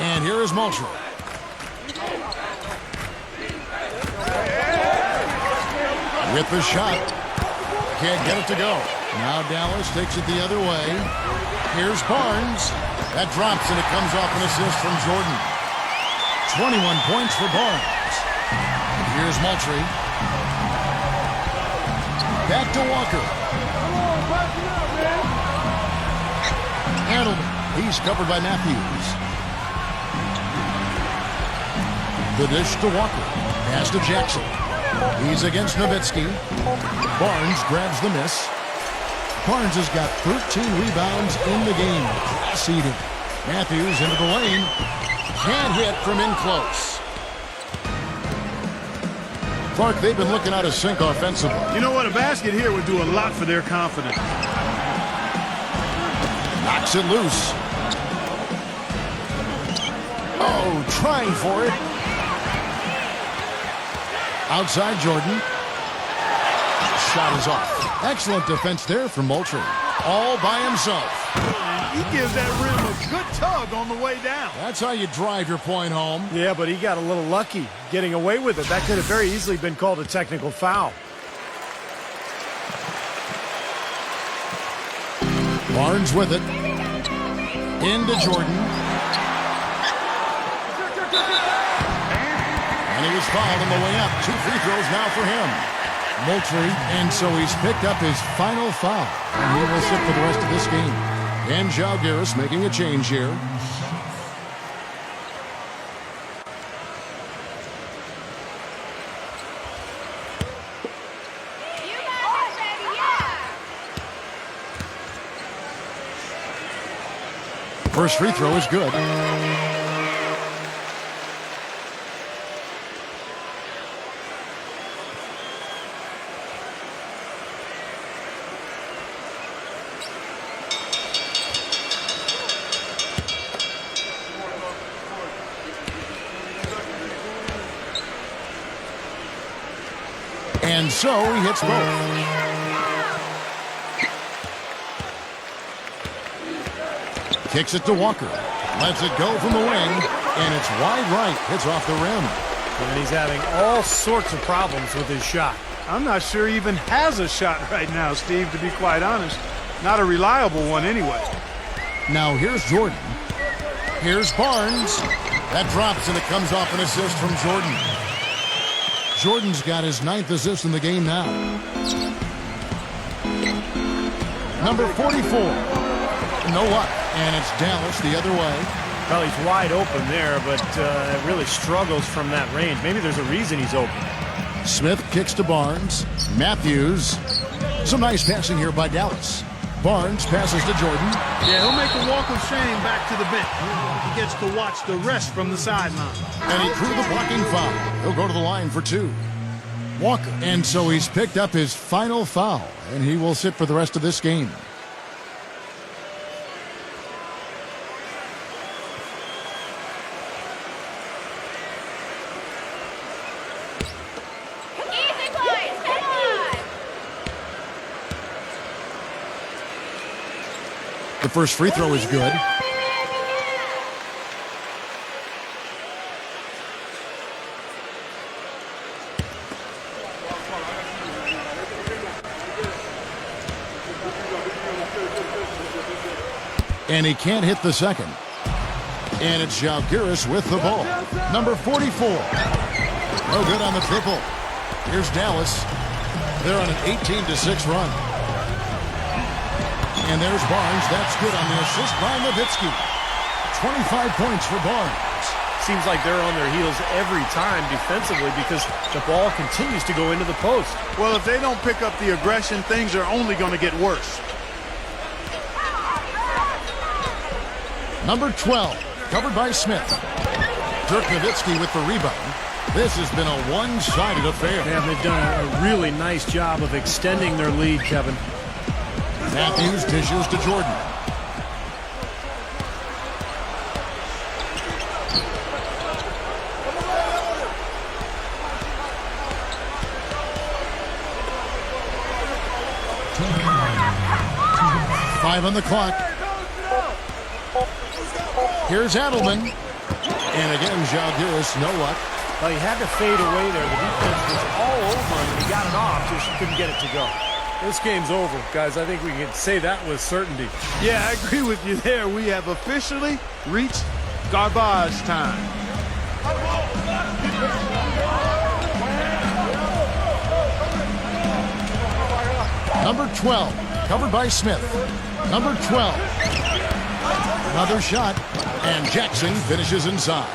And here is Moultrie. With the shot. Can't get it to go. Now Dallas takes it the other way. Here's Barnes. That drops and it comes off an assist from Jordan. 21 points for Barnes. Here's Moultrie. Back to Walker. Handled. He's covered by Matthews. The dish to Walker. Pass to Jackson. He's against Nowitzki. Barnes grabs the miss. Barnes has got 13 rebounds in the game. Class-eating. Matthews into the lane. Can't hit from in close. Clark, they've been looking out of sync offensively. You know what? A basket here would do a lot for their confidence. Knocks it loose. Oh, trying for it. Outside Jordan. Shot is off. Excellent defense there from Moultrie. All by himself. He gives that rim a good tug on the way down. That's how you drive your point home. Yeah, but he got a little lucky getting away with it. That could have very easily been called a technical foul. Barnes with it. Into Jordan. And he was fouled on the way up. 2 free throws now for him. Moultrie, and so he's picked up his final foul. And he will sit for the rest of this game. And Jalgiris making a change here. You got it, baby, yeah! First free throw is good. And so he hits both. Kicks it to Walker. Lets it go from the wing. And it's wide right. Hits off the rim. And he's having all sorts of problems with his shot. I'm not sure he even has a shot right now, Steve, to be quite honest. Not a reliable one anyway. Now here's Jordan. Here's Barnes. That drops and it comes off an assist from Jordan. Jordan's got his 9th assist in the game now. Number 44. No luck. And it's Dallas the other way. Well, he's wide open there, but really struggles from that range. Maybe there's a reason he's open. Smith kicks to Barnes. Matthews. Some nice passing here by Dallas. Barnes passes to Jordan. Yeah, he'll make a walk of shame back to the bench. He gets to watch the rest from the sideline. And he drew the blocking foul. He'll go to the line for 2. Walker. And so he's picked up his final foul, and he will sit for the rest of this game. Easy points, come on! The first free throw is good. And he can't hit the second. And it's Jalgiris with the ball. Number 44. No good on the triple. Here's Dallas. They're on an 18-6 run. And there's Barnes. That's good on the assist by Nowitzki. 25 points for Barnes. Seems like they're on their heels every time defensively because the ball continues to go into the post. Well, if they don't pick up the aggression, things are only going to get worse. Number 12, covered by Smith. Dirk Nowitzki with the rebound. This has been a one-sided affair. Yeah, they've done a really nice job of extending their lead, Kevin. Matthews dishes to Jordan. 5 on the clock. Here's Adelman. And again, Jalgiris, no luck. Well, he had to fade away there. The defense was all over him, and he got it off, just couldn't get it to go. This game's over, guys. I think we can say that with certainty. Yeah, I agree with you there. We have officially reached garbage time. Number 12, covered by Smith. Number 12. Another shot, and Jackson finishes inside.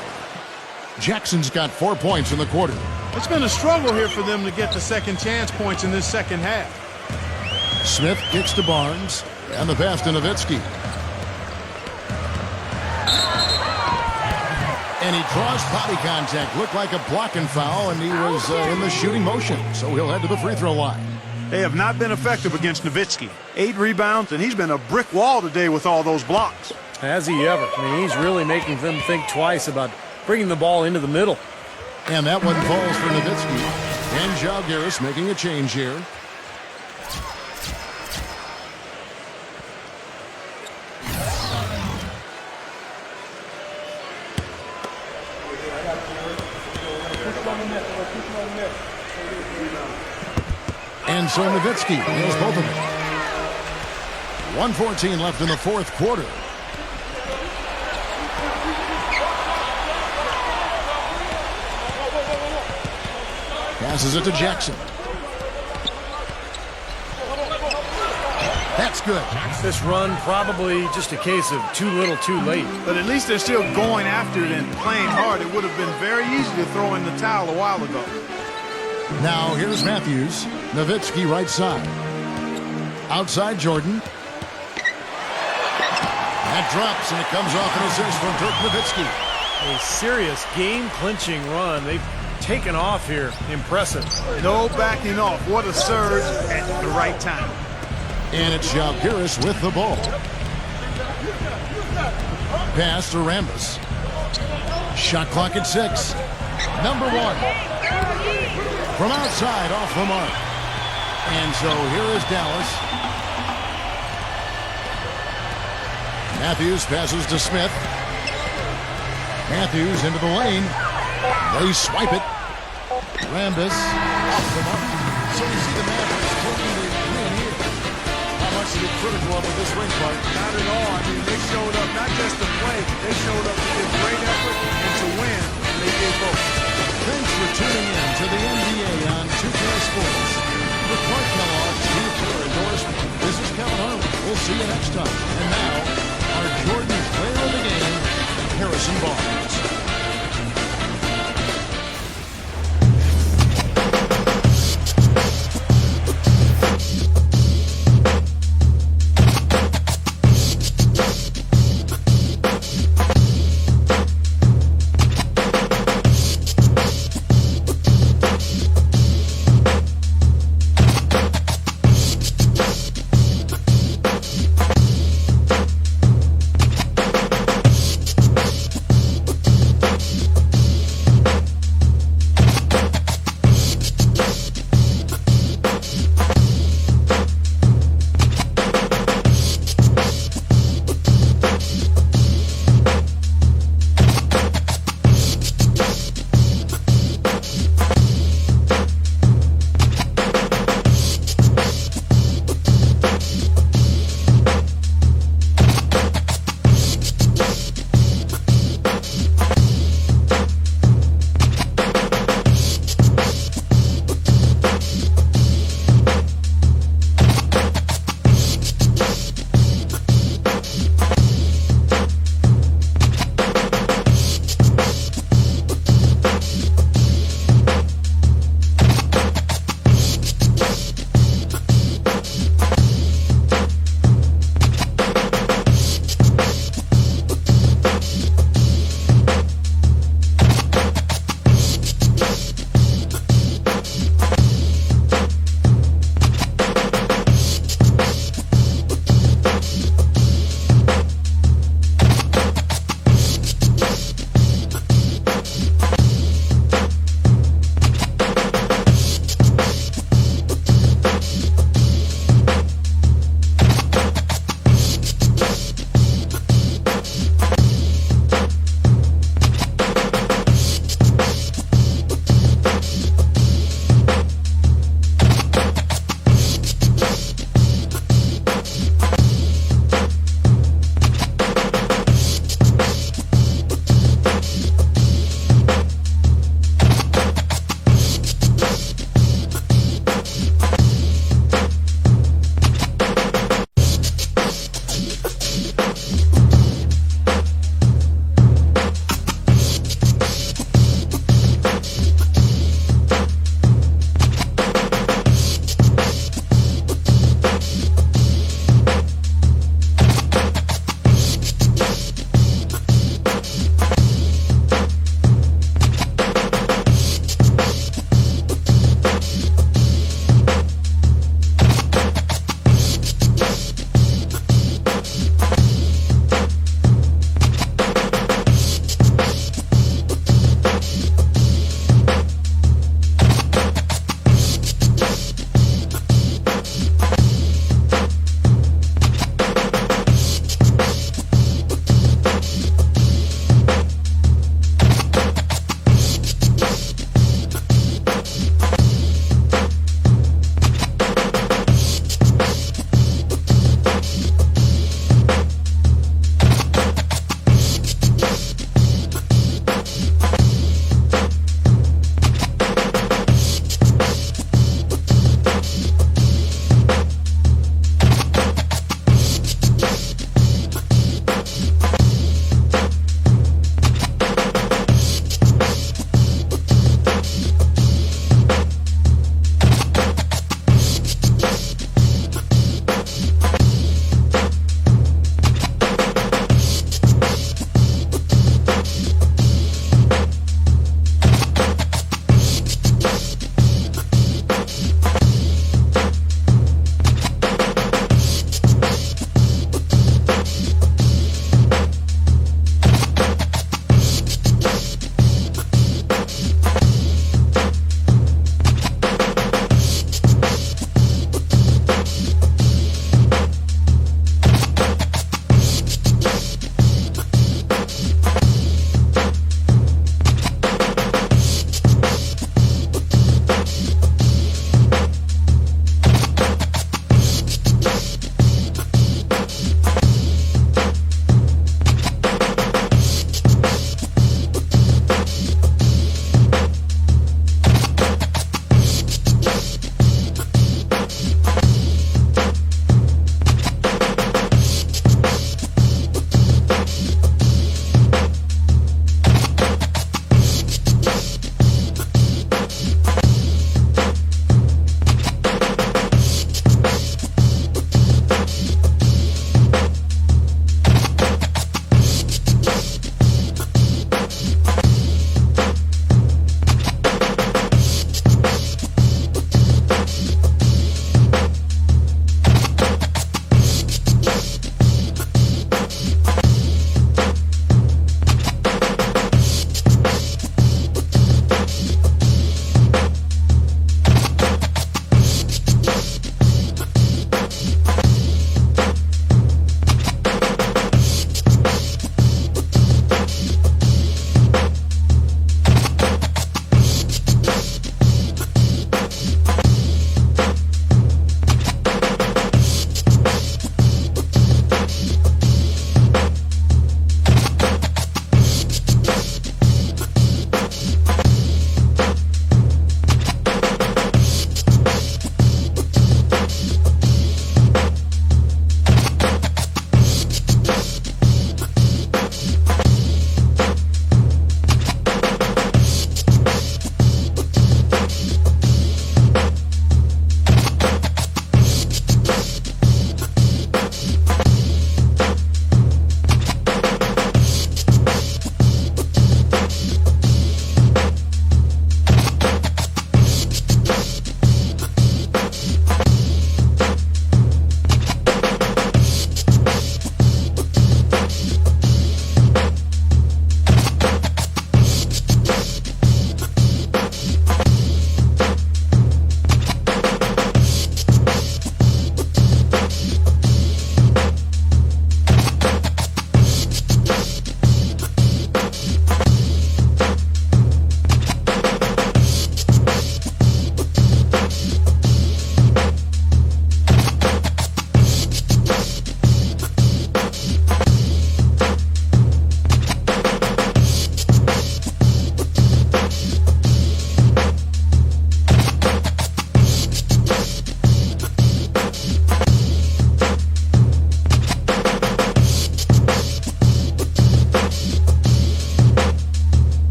Jackson's got 4 points in the quarter. It's been a struggle here for them to get the second chance points in this second half. Smith kicks to Barnes, and the pass to Nowitzki. And he draws body contact. Looked like a blocking foul, and he was in the shooting motion, so he'll head to the free throw line. They have not been effective against Nowitzki. 8 rebounds, and he's been a brick wall today with all those blocks. Has he ever? I mean, he's really making them think twice about bringing the ball into the middle. And that one falls for Nowitzki. And Jalgiris making a change here. And so Nowitzki nails both of them. 1:14 left in the fourth quarter. Passes it to Jackson. That's good. This run probably just a case of too little too late. But at least they're still going after it and playing hard. It would have been very easy to throw in the towel a while ago. Now here's Matthews. Nowitzki right side. Outside Jordan. That drops, and it comes off an assist from Dirk Nowitzki. A serious game-clinching run. They've taken off here. Impressive. No backing off. What a surge at the right time. And it's Jalgiris with the ball. Pass to Rambis. Shot clock at 6. Number 1. From outside, off the mark. And so here is Dallas. Matthews passes to Smith. Matthews into the lane. They swipe it. Rambis off the mark. So you see the Mavericks taking the win here. How much is it critical of this win, Clark? Not at all. I mean, they showed up not just to play. They showed up to give great effort and to win. And they did both. Thanks for tuning in to the NBA on 2K Sports. For Clark Kellogg's Team Tour endorsement, this is Kevin Harlan. We'll see you next time. And now, our Jordan player of the game, Harrison Barnes.